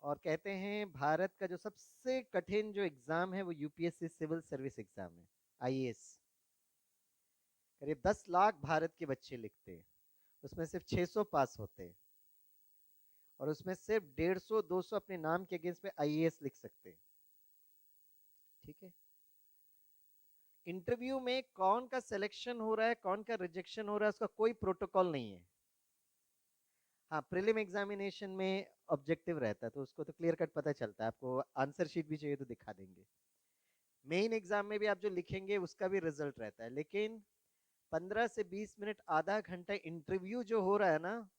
और कहते हैं भारत का जो सबसे कठिन जो एग्जाम है वो यूपीएससी सिविल सर्विस एग्जाम है, आईएएस। करीब 10 लाख भारत के बच्चे लिखते हैं, उसमें सिर्फ 600 पास होते हैं, और उसमें सिर्फ 150-200 अपने नाम के अगेंस्ट में आईएएस लिख सकते हैं। ठीक है। इंटरव्यू में कौन का सिलेक्शन हो रहा है, कौन का रिजेक्शन हो रहा है, उसका कोई प्रोटोकॉल नहीं है। हाँ, प्रीलिम एग्जामिनेशन में ऑब्जेक्टिव रहता है तो उसको तो क्लियर कट पता चलता है, आपको आंसर शीट भी चाहिए तो दिखा देंगे। मेन एग्जाम में भी आप जो लिखेंगे उसका भी रिजल्ट रहता है, लेकिन 15 से 20 मिनट आधा घंटा इंटरव्यू जो हो रहा है ना,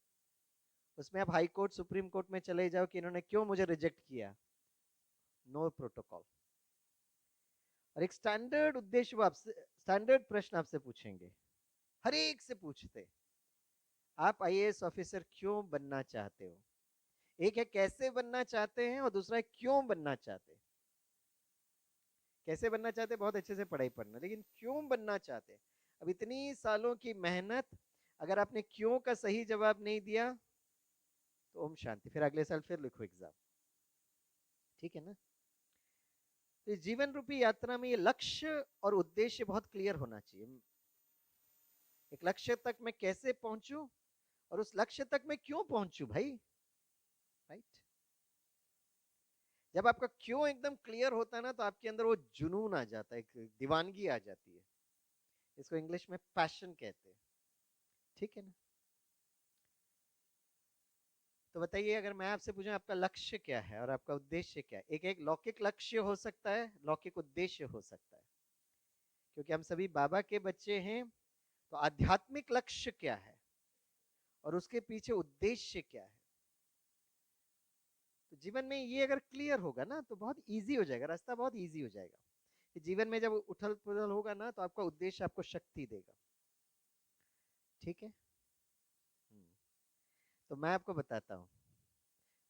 उसमें आप हाई कोर्ट सुप्रीम कोर्ट में चले जाओ कि इन्होंने क्यों मुझे रिजेक्ट किया, नो प्रोटोकॉल। और एक स्टैंडर्ड उद्देश्य वो आपसे, स्टैंडर्ड प्रश्न आपसे पूछेंगे, हर एक से पूछते, आप आईएएस ऑफिसर क्यों बनना चाहते हो। एक है कैसे बनना चाहते हैं और दूसरा है क्यों बनना चाहते हैं। कैसे बनना चाहते हैं, बहुत अच्छे से पढ़ाई पढ़ना, लेकिन क्यों बनना चाहते हैं, अब इतनी सालों की मेहनत, अगर आपने क्यों का सही जवाब नहीं दिया तो ओम शांति, फिर अगले साल फिर लिखो एग्जाम। ठीक है ना। तो इस जीवन रूपी यात्रा में ये लक्ष्य और उद्देश्य बहुत क्लियर होना चाहिए। एक लक्ष्य तक मैं कैसे पहुंचूं और उस लक्ष्य तक मैं क्यों पहुंचूं भाई, राइट। जब आपका क्यों एकदम क्लियर होता है ना, तो आपके अंदर वो जुनून आ जाता है, एक दीवानगी आ जाती है, इसको इंग्लिश में पैशन कहते हैं। ठीक है ना। तो बताइए, अगर मैं आपसे पूछूं आपका लक्ष्य क्या है और आपका उद्देश्य क्या है। एक एक लौकिक लक्ष्य हो सकता है, लौकिक उद्देश्य हो सकता है, क्योंकि हम सभी बाबा के बच्चे हैं। तो आध्यात्मिक लक्ष्य क्या है और उसके पीछे उद्देश्य क्या है, तो जीवन में ये अगर क्लियर होगा ना तो बहुत इजी हो जाएगा, रास्ता बहुत इजी हो जाएगा। कि जीवन में जब उथल पुथल होगा ना तो आपका उद्देश्य आपको शक्ति देगा। ठीक है। तो मैं आपको बताता हूँ,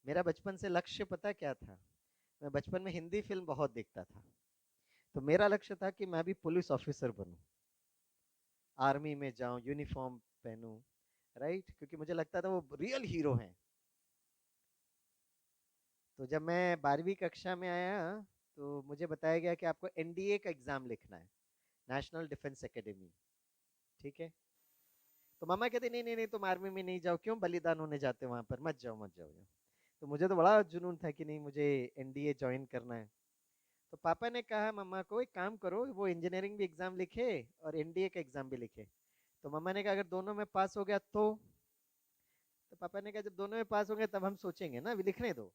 मेरा बचपन से लक्ष्य पता क्या था। मैं बचपन में हिंदी फिल्म बहुत देखता था, तो मेरा लक्ष्य था कि मैं भी पुलिस ऑफिसर बनूं, आर्मी में जाऊं, यूनिफॉर्म पहनूं, राइट, क्योंकि मुझे लगता था वो रियल हीरो हैं। तो जब मैं 12वीं कक्षा में आया तो मुझे बताया गया कि आपको एनडीए का एग्जाम लिखना है, नेशनल डिफेंस एकेडमी। ठीक है। तो मामा कहते नहीं नहीं नहीं, तुम आर्मी में नहीं जाओ, क्यों बलिदान होने जाते वहां पर, मत जाओ मत जाओ जाओ। तो मुझे तो बड़ा जुनून था कि नहीं, मुझे एनडीए ज्वाइन करना है। तो पापा ने कहा मम्मा को, एक काम करो, वो इंजीनियरिंग भी एग्जाम लिखे और एनडीए का एग्जाम भी लिखे। तो मम्मा ने कहा अगर दोनों में पास हो गया तो पापा ने कहा जब दोनों में पास हो गए तब हम सोचेंगे ना, अभी लिखने दो।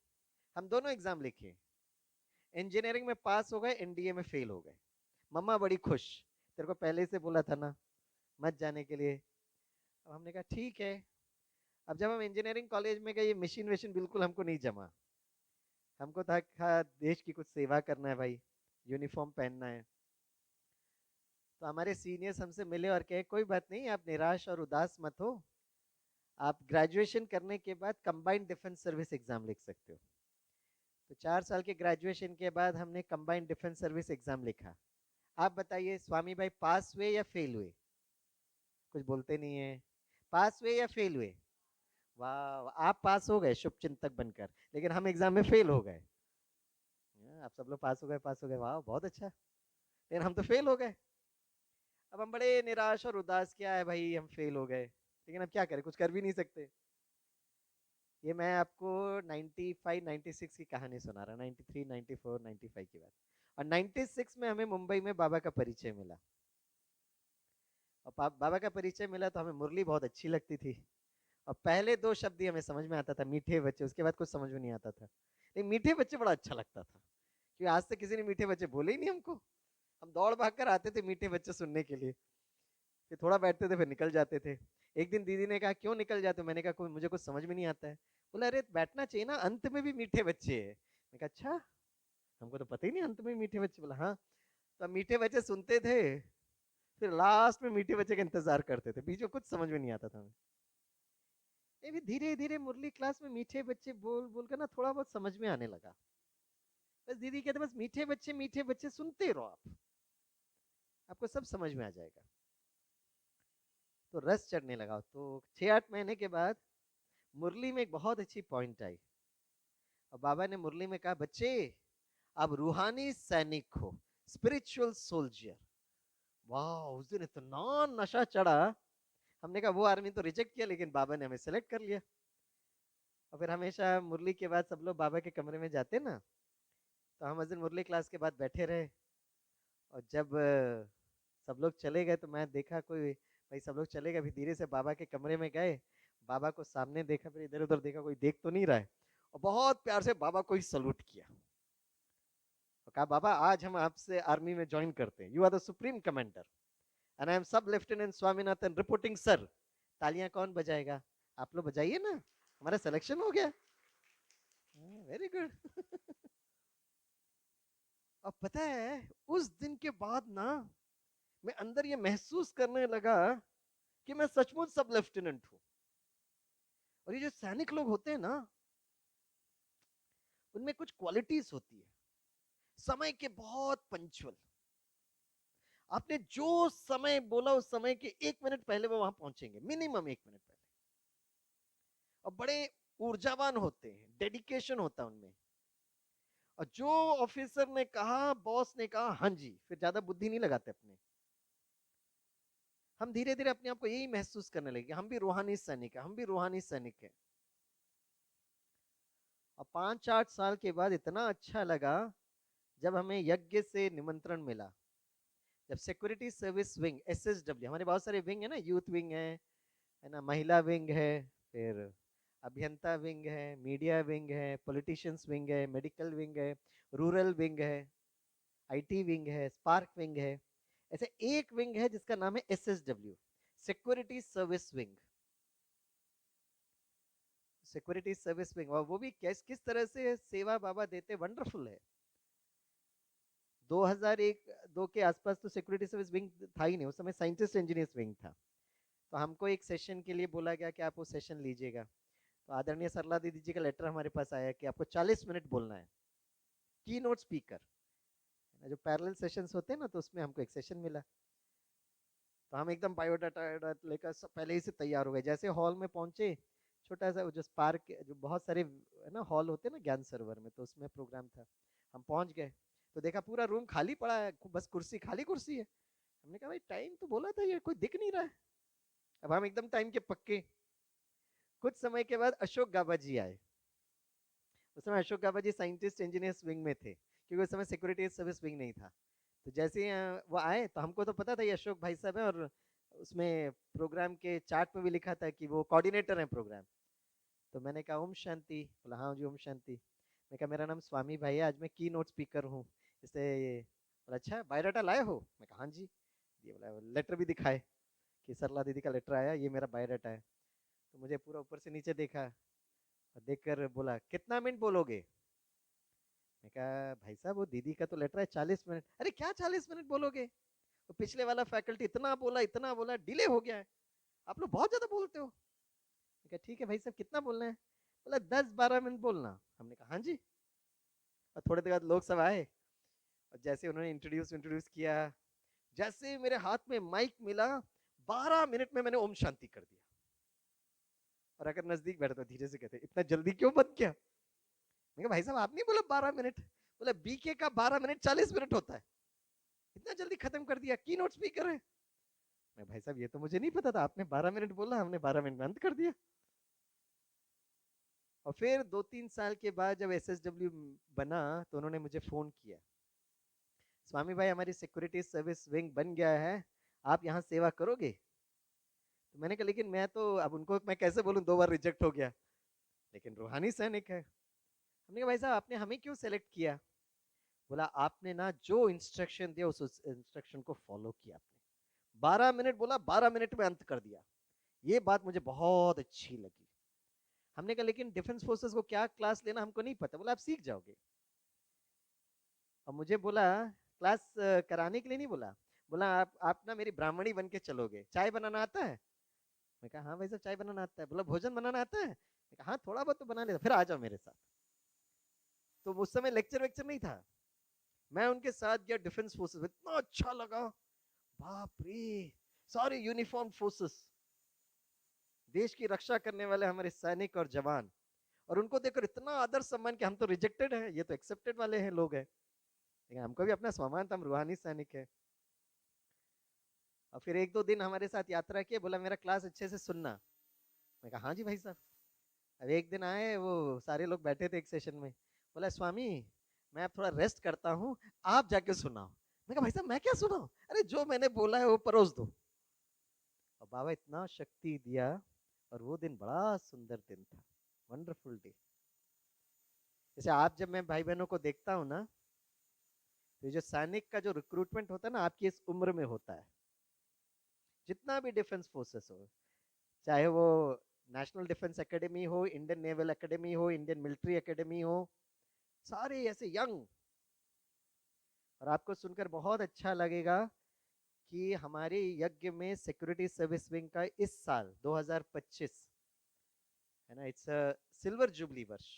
हम दोनों एग्जाम लिखे, इंजीनियरिंग में पास हो गए, एनडीए में फेल हो गए। मम्मा बड़ी खुश, तेरे को पहले से बोला था ना मत जाने के लिए। अब हमने कहा ठीक है। अब जब हम इंजीनियरिंग कॉलेज में गए, ये मशीन वशीन बिल्कुल हमको नहीं जमा। हमको था देश की कुछ सेवा करना है भाई, यूनिफॉर्म पहनना है। तो हमारे सीनियर्स हमसे मिले और कहे कोई बात नहीं, आप निराश और उदास मत हो, आप ग्रेजुएशन करने के बाद कंबाइंड डिफेंस सर्विस एग्जाम लिख सकते हो। तो 4 साल के ग्रेजुएशन के बाद हमने कंबाइंड डिफेंस सर्विस एग्जाम लिखा। आप बताइए स्वामी भाई, पास हुए या फेल हुए, कुछ बोलते नहीं है। पास हुए या फेल हुए, वाह, आप पास हो गए शुभ चिंतक बनकर, लेकिन हम एग्जाम में फेल हो गए। आप सब लोग पास हो गए, पास हो गए, वाह बहुत अच्छा, लेकिन हम तो फेल हो गए। अब हम बड़े निराश और उदास, क्या है भाई हम फेल हो गए, लेकिन अब क्या करें, कुछ कर भी नहीं सकते। ये मैं आपको 95 96 की कहानी सुना रहा, 93 94 95 की बात। और 96 में हमें मुंबई में बाबा का परिचय मिला। और बाबा का परिचय मिला तो हमें मुरली बहुत अच्छी लगती थी। और पहले 2 शब्द ही हमें समझ में आता था, मीठे बच्चे, उसके बाद कुछ समझ में नहीं आता था, लेकिन मीठे बच्चे बड़ा अच्छा लगता था, क्योंकि आज तक किसी ने मीठे बच्चे बोले ही नहीं हमको। हम दौड़ भाग कर आते थे मीठे बच्चे सुनने के लिए, फिर थोड़ा बैठते थे फिर निकल जाते थे। एक दिन दीदी ने कहा क्यों निकल जाते हो, मैंने कहा कोई मुझे कुछ समझ में नहीं आता है। बोला अरे बैठना चाहिए ना, अंत में भी मीठे बच्चे है। मैं कहा अच्छा, हमको तो पता ही नहीं अंत में मीठे बच्चे। बोला हाँ। तो हम मीठे बच्चे सुनते थे, फिर लास्ट में मीठे बच्चे का इंतजार करते थे, बीच में कुछ समझ में नहीं आता था हमें। ये भी धीरे धीरे मुरली क्लास में मीठे बच्चे बोल बोल कर ना थोड़ा बहुत समझ में आने लगा। बस दीदी कहते बस मीठे बच्चे सुनते रहो आप, आपको सब समझ में आ जाएगा। तो रस चढ़ने लगा। तो 6-8 महीने के बाद मुरली में एक बहुत अच्छी पॉइंट आई। और बाबा ने मुरली में कहा, बच्चे अब रूहानी सैनिक हो, स्पिरिचुअल सोल्जर। वाह, उस दिन इतना नशा चढ़ा। हमने कहा वो आर्मी तो रिजेक्ट किया, लेकिन बाबा ने हमें सेलेक्ट कर लिया। और फिर हमेशा मुरली के बाद सब लोग बाबा के कमरे में जाते ना, तो हम उस दिन मुरली क्लास के बाद बैठे रहे। और जब सब लोग चले गए तो मैं देखा कोई, भाई सब लोग चले गए, फिर धीरे से बाबा के कमरे में गए, बाबा को सामने देखा, फिर इधर उधर देखा, कोई देख तो नहीं रहा है, और बहुत प्यार से बाबा को ही सलूट किया और कहा, बाबा आज हम आपसे आर्मी में ज्वाइन करते हैं, you are the supreme commander and I am sub lieutenant Swaminathan reporting sir. तालियां कौन बजाएगा? आप लोग बजाइए ना, हमारा सिलेक्शन हो गया। Very good. अब पता है उस दिन के बाद ना मैं अंदर ये महसूस करने लगा कि मैं सचमुच सब लेफ्टिनेंट हूं। और ये जो सैनिक लोग होते हैं ना, उनमें कुछ क्वालिटीज होती है। समय के बहुत पंचुअल, आपने जो समय बोला उस समय के 1 मिनट पहले वो वहां पहुंचेंगे, मिनिमम 1 मिनट पहले। और बड़े ऊर्जावान होते हैं, डेडिकेशन होता है उनमें। और जो ऑफिसर ने कहा, बॉस ने कहा, हाँ जी, फिर ज्यादा बुद्धि नहीं लगाते अपने। हम धीरे धीरे अपने आप को यही महसूस करने लगे, हम भी रूहानी सैनिक है, हम भी रूहानी सैनिक है। और 5-8 साल के बाद इतना अच्छा लगा जब हमें यज्ञ से निमंत्रण मिला। जब सिक्योरिटी सर्विस विंग, SSW, हमारे बहुत सारे विंग है ना, यूथ विंग है ना, महिला विंग है, फिर अभियंता विंग है, मीडिया विंग है, पॉलिटिशियंस विंग है, मेडिकल विंग है, रूरल विंग है, IT विंग है, स्पार्क विंग है। ऐसे एक विंग है जिसका नाम है SSW, security service wing. Security service wing, और वो भी किस तरह से सेवा बाबा देते, वंडरफुल है। 2001-2 के आसपास तो सिक्योरिटी सर्विस विंग था ही नहीं, उस समय साइंटिस्ट इंजीनियर्स विंग था। तो हमको एक सेशन के लिए बोला गया कि आप वो सेशन लीजिएगा। तो आदरणीय सरला दीदी जी का लेटर हमारे पास आया कि आपको 40 मिनट बोलना है, की नोट स्पीकर। जो पैरेलल सेशंस होते हैं ना, तो उसमें हमको एक सेशन मिला। तो हम एकदम बायोडाटा लेकर पहले ही से तैयार हो गए। जैसे हॉल में पहुंचे, छोटा सा जो स्पार्क, जो बहुत सारे है ना हॉल होते हैं ना ज्ञान सरोवर में, तो उसमें प्रोग्राम था। हम पहुंच गए तो देखा पूरा रूम खाली पड़ा है, बस कुर्सी, खाली कुर्सी है। हमने कहा भाई टाइम तो बोला था, ये कोई दिख नहीं रहा है। अब हम एकदम टाइम के पक्के। कुछ समय के बाद अशोक गाबा जी आए। उस समय अशोक गाबा जी साइंटिस्ट इंजीनियर्स विंग में थे, क्योंकि उस समय सिक्योरिटी सर्विस विंग नहीं था। तो जैसे ही वो आए तो हमको तो पता था ये अशोक भाई साहब है, और उसमें प्रोग्राम के चार्ट पे भी लिखा था कि वो कोऑर्डिनेटर हैं प्रोग्राम। तो मैंने कहा ओम शांति। बोला हाँ जी ओम शांति। मैं कहा मेरा नाम स्वामी भाई है, आज मैं की नोट स्पीकर हूँ। इससे बोला अच्छा बायोडाटा लाए हो? मैं कहा हाँ जी। ये बोला लेटर भी दिखाए कि सरला दीदी का लेटर आया, ये मेरा बायोडाटा है। तो मुझे पूरा ऊपर से नीचे देखा और देखकर बोला कितना मिनट बोलोगे? मैं कहा भाई साहब वो दीदी का तो लेटर है 40 मिनट। अरे क्या 40 मिनट बोलोगे? तो पिछले वाला फैकल्टी इतना बोला, डिले हो गया है, आप लोग बहुत ज्यादा बोलते हो। मैं कहा ठीक है भाई साहब कितना बोलना है? बोला 10-12 मिनट बोलना। हमने कहा हाँ जी। और थोड़ी देर बाद लोग सब आए, और जैसे उन्होंने इंट्रोड्यूस इंट्रोड्यूस किया, जैसे मेरे हाथ में माइक मिला, 12 मिनट में मैंने ओम शांति कर दिया। और अगर नजदीक बैठा तो धीरे से कहते इतना जल्दी क्यों बंद किया? मैं कहा भाई साहब आपने बोला 12 मिनट। बोला BK का 12 मिनट 40 मिनट होता है, इतना जल्दी खत्म कर दिया, की नोट स्पीकर है। मैं भाई साहब ये तो मुझे नहीं पता था, आपने 12 मिनट बोला, हमने 12 मिनट में अंत कर दिया। और फिर 2-3 साल के बाद जब SSW बना तो उन्होंने मुझे फोन किया, स्वामी भाई हमारी सिक्योरिटी सर्विस विंग बन गया है, आप यहाँ सेवा करोगे? तो मैंने कहा लेकिन मैं तो, अब उनको मैं कैसे बोलूं, 2 बार रिजेक्ट हो गया, लेकिन रूहानी सैनिक है। हमने कहा भाई साहब आपने हमें क्यों सेलेक्ट किया? बोला आपने ना जो इंस्ट्रक्शन दिया उस इंस्ट्रक्शन को फॉलो किया आपने। 12 मिनट बोला, 12 मिनट में अंत कर दिया। ये बात मुझे बहुत अच्छी लगी। हमने कहा लेकिन डिफेंस फोर्सेस को क्या क्लास लेना हमको नहीं पता। बोला आप सीख जाओगे। और मुझे बोला क्लास कराने के लिए नहीं बोला, बोला आप ना मेरी ब्राह्मणी बन के चलोगे, चाय बनाना आता है? मैं कहा हाँ भाई साहब चाय बनाना आता है। बोला भोजन बनाना आता है? मैं कहा हाँ थोड़ा बहुत तो बना लेता, फिर आ जाओ मेरे साथ। तो उस समय लेक्चर वेक्चर नहीं था, मैं उनके साथ गया डिफेंस फोर्सेस, इतना अच्छा लगा। बाप रे, सारे यूनिफॉर्म फोर्सेस, देश की रक्षा करने वाले हमारे सैनिक और जवान। और उनको देखकर इतना आदर सम्मान कि हम तो रिजेक्टेड हैं, ये तो एक्सेप्टेड वाले हैं लोग हैं, लेकिन हमको भी अपना सम्मान था, हम रूहानी सैनिक है। और फिर एक दो दिन हमारे साथ यात्रा किए, बोला मेरा क्लास अच्छे से सुनना। मैं कहा हाँ जी भाई साहब। अब एक दिन आए, वो सारे लोग बैठे थे एक सेशन में, बोला स्वामी मैं अब थोड़ा रेस्ट करता हूँ, आप जाके सुनाओ। मैं कहा भाई साहब मैं क्या सुनाऊं, अरे जो मैंने बोला है वो परोस दो। और बाबा इतना शक्ति दिया, और वो दिन बड़ा सुंदर दिन था, वंडरफुल डे। जैसे आप, जब मैं भाई बहनों को देखता हूँ ना, तो ये जो सैनिक का जो रिक्रूटमेंट होता है ना, आपकी इस उम्र में होता है। जितना भी डिफेंस फोर्सेस हो, चाहे वो नेशनल डिफेंस एकेडमी हो, इंडियन नेवल एकेडमी हो, इंडियन मिलिट्री एकेडमी हो, सारे ऐसे यंग। और आपको सुनकर बहुत अच्छा लगेगा कि हमारे यज्ञ में सिक्योरिटी सर्विस विंग का इस साल 2025 है ना, इट्स सिल्वर जुबली वर्ष।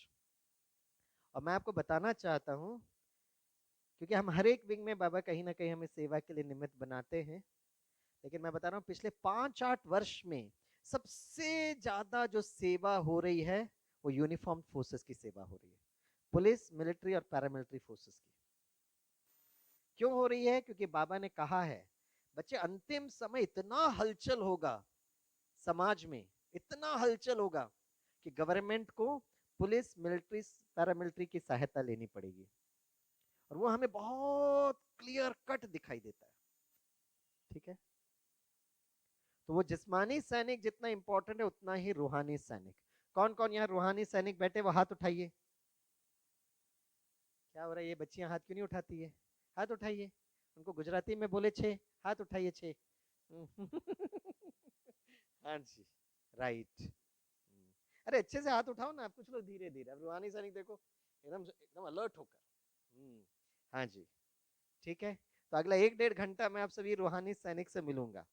और मैं आपको बताना चाहता हूँ, क्योंकि हम हर एक विंग में बाबा कहीं ना कहीं हमें सेवा के लिए निमित्त बनाते हैं, लेकिन मैं बता रहा हूँ पिछले 5-8 वर्ष में सबसे ज्यादा जो सेवा हो रही है, वो यूनिफॉर्म फोर्सेस की सेवा हो रही है, पुलिस, मिलिट्री और पैरामिलिट्री फोर्सेस की। क्यों हो रही है? क्योंकि बाबा ने कहा है बच्चे, अंतिम समय इतना हलचल होगा समाज में, इतना हलचल होगा कि गवर्नमेंट को पुलिस, मिलिट्री, पैरामिलिट्री की सहायता लेनी पड़ेगी। और वो हमें बहुत क्लियर कट दिखाई देता है। ठीक है, तो वो जिस्मानी सैनिक जितना इंपॉर्टेंट है, उतना ही रूहानी सैनिक। कौन कौन यहाँ रूहानी सैनिक बैठे, वो हाथ उठाइए। क्या हो रहा है, ये बच्चियां हाथ क्यों नहीं उठाती है? हाथ उठाइए, उनको गुजराती में बोले छे, हाथ उठाइए छे। हाँ जी, राइट। अरे अच्छे से हाथ उठाओ ना आप, कुछ लोग धीरे धीरे। अब रूहानी सैनिक देखो एकदम एकदम अलर्ट होकर। हाँ जी, ठीक है। तो अगला 1-1.5 घंटा मैं आप सभी रूहानी सैनिक से मिलूंगा,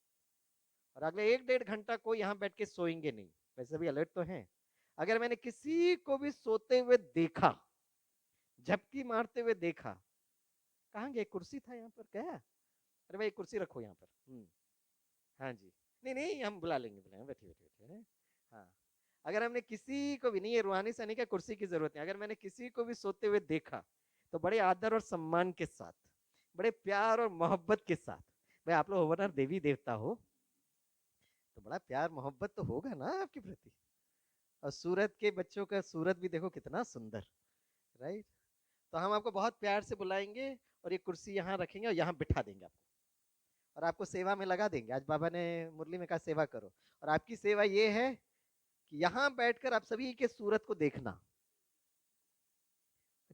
और अगले 1-1.5 घंटा कोई यहाँ बैठ के सोएंगे नहीं। वैसे भी अलर्ट तो हैं। अगर मैंने किसी को भी सोते हुए देखा, झपकी मारते हुए देखा, कहाँ गए, कुर्सी था यहाँ पर, गया? अरे भाई कुर्सी रखो यहाँ पर। हाँ जी, नहीं नहीं हम बुला लेंगे, बुलाएंगे, बैठिए बैठिए बैठिए। हाँ, अगर हमने किसी को भी, नहीं ये रूहानी सैनिक है, कुर्सी की जरूरत नहीं, अगर मैंने किसी को भी सोते हुए देखा, तो बड़े आदर और सम्मान के साथ, बड़े प्यार और मोहब्बत के साथ, भाई आप लोग ओवरऑल देवी देवता हो, तो बड़ा प्यार मोहब्बत तो होगा ना आपके प्रति। और सूरत के बच्चों का सूरत भी देखो कितना सुंदर, राइट। तो हम आपको बहुत प्यार से बुलाएंगे, और ये कुर्सी यहाँ रखेंगे और यहाँ बिठा देंगे आपको, और आपको सेवा में लगा देंगे। आज बाबा ने मुरली में कहा सेवा करो, और आपकी सेवा ये है कि यहाँ बैठकर आप सभी के सूरत को देखना।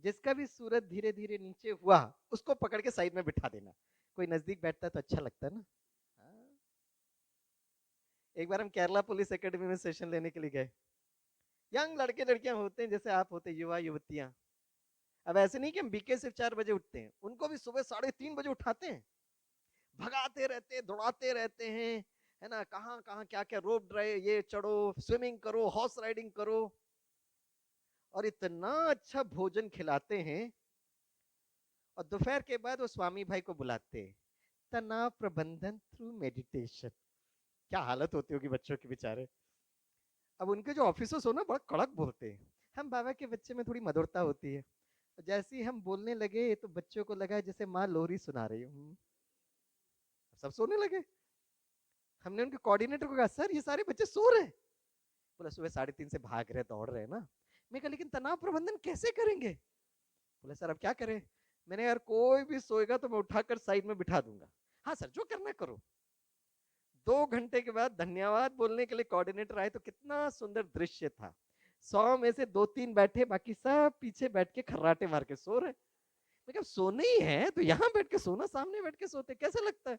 जिसका भी सूरत धीरे धीरे नीचे हुआ, उसको पकड़ के साइड में बिठा देना। कोई नजदीक बैठता है तो अच्छा लगता है ना। हाँ। एक बार हम केरला पुलिस एकेडमी में सेशन लेने के लिए गए। यंग लड़के लड़कियां होते हैं जैसे आप होते, युवा युवतियां। अब ऐसे नहीं कि हम बीके सिर्फ 4 बजे उठते हैं, उनको भी सुबह 3:30 बजे उठाते हैं, भगाते रहते हैं, दौड़ाते रहते हैं, है ना, कहाँ कहाँ क्या क्या रोप ड्राइव, ये चढ़ो, स्विमिंग करो, हॉर्स राइडिंग करो, और इतना अच्छा भोजन खिलाते हैं। और दोपहर के बाद वो स्वामी भाई को बुलाते हैं, तनाव प्रबंधन थ्रू मेडिटेशन। क्या हालत होती होगी बच्चों की बेचारे। अब उनके जो ऑफिसर्स हो ना, बड़ा कड़क बोलते हैं। हम बाबा के बच्चे में थोड़ी मधुरता होती है। जैसे ही हम बोलने लगे, तो बच्चों को लगा जैसे माँ लोरी सुना रही हूँ, सब सोने लगे। हमने उनके कोऑर्डिनेटर को कहा, सर ये सारे बच्चे सो रहे हैं। बोला सुबह 3:30 से भाग रहे, दौड़ रहे ना। मैं कहा लेकिन तनाव प्रबंधन कैसे करेंगे? बोले सर अब क्या करें? मैंने, यार कोई भी सोएगा तो मैं उठाकर साइड में बिठा दूंगा। हाँ सर जो करना करो। 2 घंटे के बाद धन्यवाद बोलने के लिए कोऑर्डिनेटर आए, तो कितना सुंदर दृश्य था। 100 में से 2-3 बैठे, बाकी सब पीछे बैठ के खर्राटे मार के सो रहे। मैं कहा सोने ही है तो यहाँ बैठ के सोना, सामने बैठ के सोते कैसे लगता है,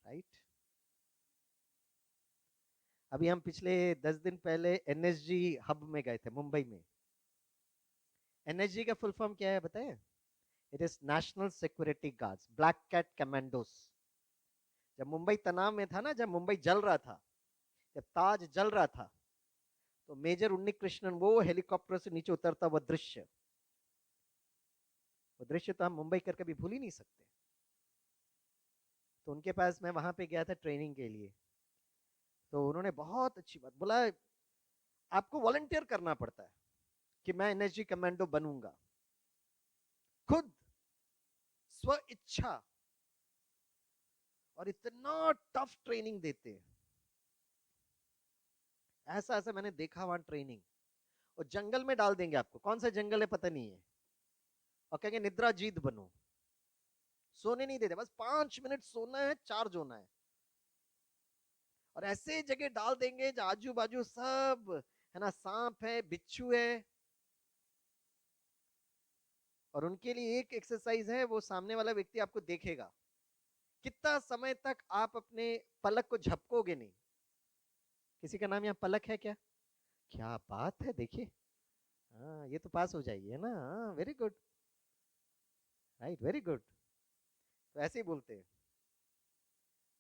राइट। अभी हम पिछले 10 दिन पहले एनएसजी हब में गए थे, मुंबई में। एनएसजी का फुल फॉर्म क्या है बताएं? It is national security guards, black cat commandos. जब मुंबई तनाव में था ना, जब मुंबई जल रहा था, जब ताज जल रहा था, तो मेजर उन्नी कृष्णन वो हेलीकॉप्टर से नीचे उतरता हुआ दृश्य, वो दृश्य तो हम मुंबई कर कभी भूल ही नहीं सकते। तो उनके पास मैं वहां पे गया था ट्रेनिंग के लिए। तो उन्होंने बहुत अच्छी बात बोला, आपको वॉलंटियर करना पड़ता है कि मैं एनएसजी कमांडो बनूंगा, खुद स्व इच्छा, और इतना टफ ट्रेनिंग देते हैं। ऐसा ऐसा मैंने देखा वहां ट्रेनिंग। और जंगल में डाल देंगे आपको, कौन सा जंगल है पता नहीं है, और कहेंगे निद्रा जीत बनो, सोने नहीं देते, बस 5 मिनट सोना है, चार्ज होना है। और ऐसे जगह डाल देंगे जो आजू बाजू सब है ना, सांप है, बिच्छू है। और उनके लिए एक एक्सरसाइज है, वो सामने वाला व्यक्ति आपको देखेगा कितना समय तक आप अपने पलक को झपकोगे नहीं। किसी का नाम यहाँ पलक है क्या? क्या बात है, देखिए। हाँ, ये तो पास हो जाएगी, है ना? हाँ, very good, right, very good. तो ऐसे ही बोलते हैं,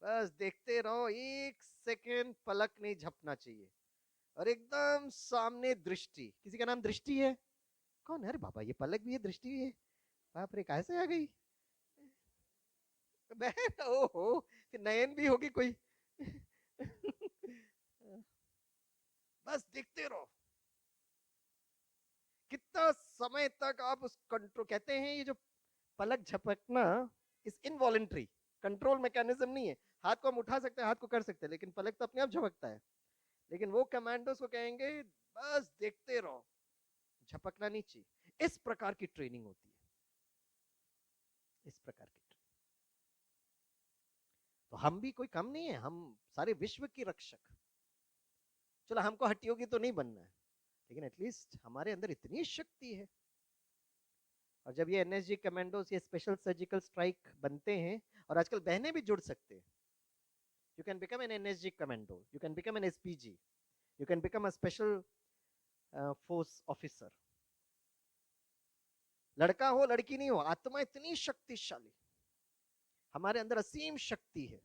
बस देखते रहो, 1 सेकेंड पलक नहीं झपना चाहिए। और एकदम सामने दृष्टि। किसी का नाम दृष्टि है? कौन है? अरे बाबा, ये पलक भी है, दृष्टि भी है, बाप रे, कैसे आ गई? बहन, ओहो, फिर नयन भी होगी कोई। बस देखते रहो कितना समय तक आप उस कंट्रोल, कहते हैं ये जो पलक झपकना इस इनवॉलेंट्री, कंट्रोल मैकेनिज्म नहीं है। हाथ को हम उठा सकते हैं, हाथ को कर सकते हैं, लेकिन पलक तो अपने आप झपकता है। लेकिन वो कमांडोज को कहेंगे बस देखते रहो, झपकना नहीं चाहिए। इस प्रकार की ट्रेनिंग होती है, इस प्रकार की ट्रेनिंग। तो हम भी कोई कम नहीं है, हम सारे विश्व की रक्षक। चलो, हमको हट्टियों की तो नहीं बनना है, लेकिन एटलीस्ट हमारे अंदर इतनी शक्ति है। और जब ये एनएसजी कमांडोज, ये स्पेशल सर्जिकल स्ट्राइक बनते हैं, और आजकल बहनें भी जुड़ सकते हैं, you can become an NSG commando, you can become an SPG, you can become a special force officer. लड़का हो लड़की नहीं हो, आत्मा इतनी शक्तिशाली, हमारे अंदर असीम शक्ति है।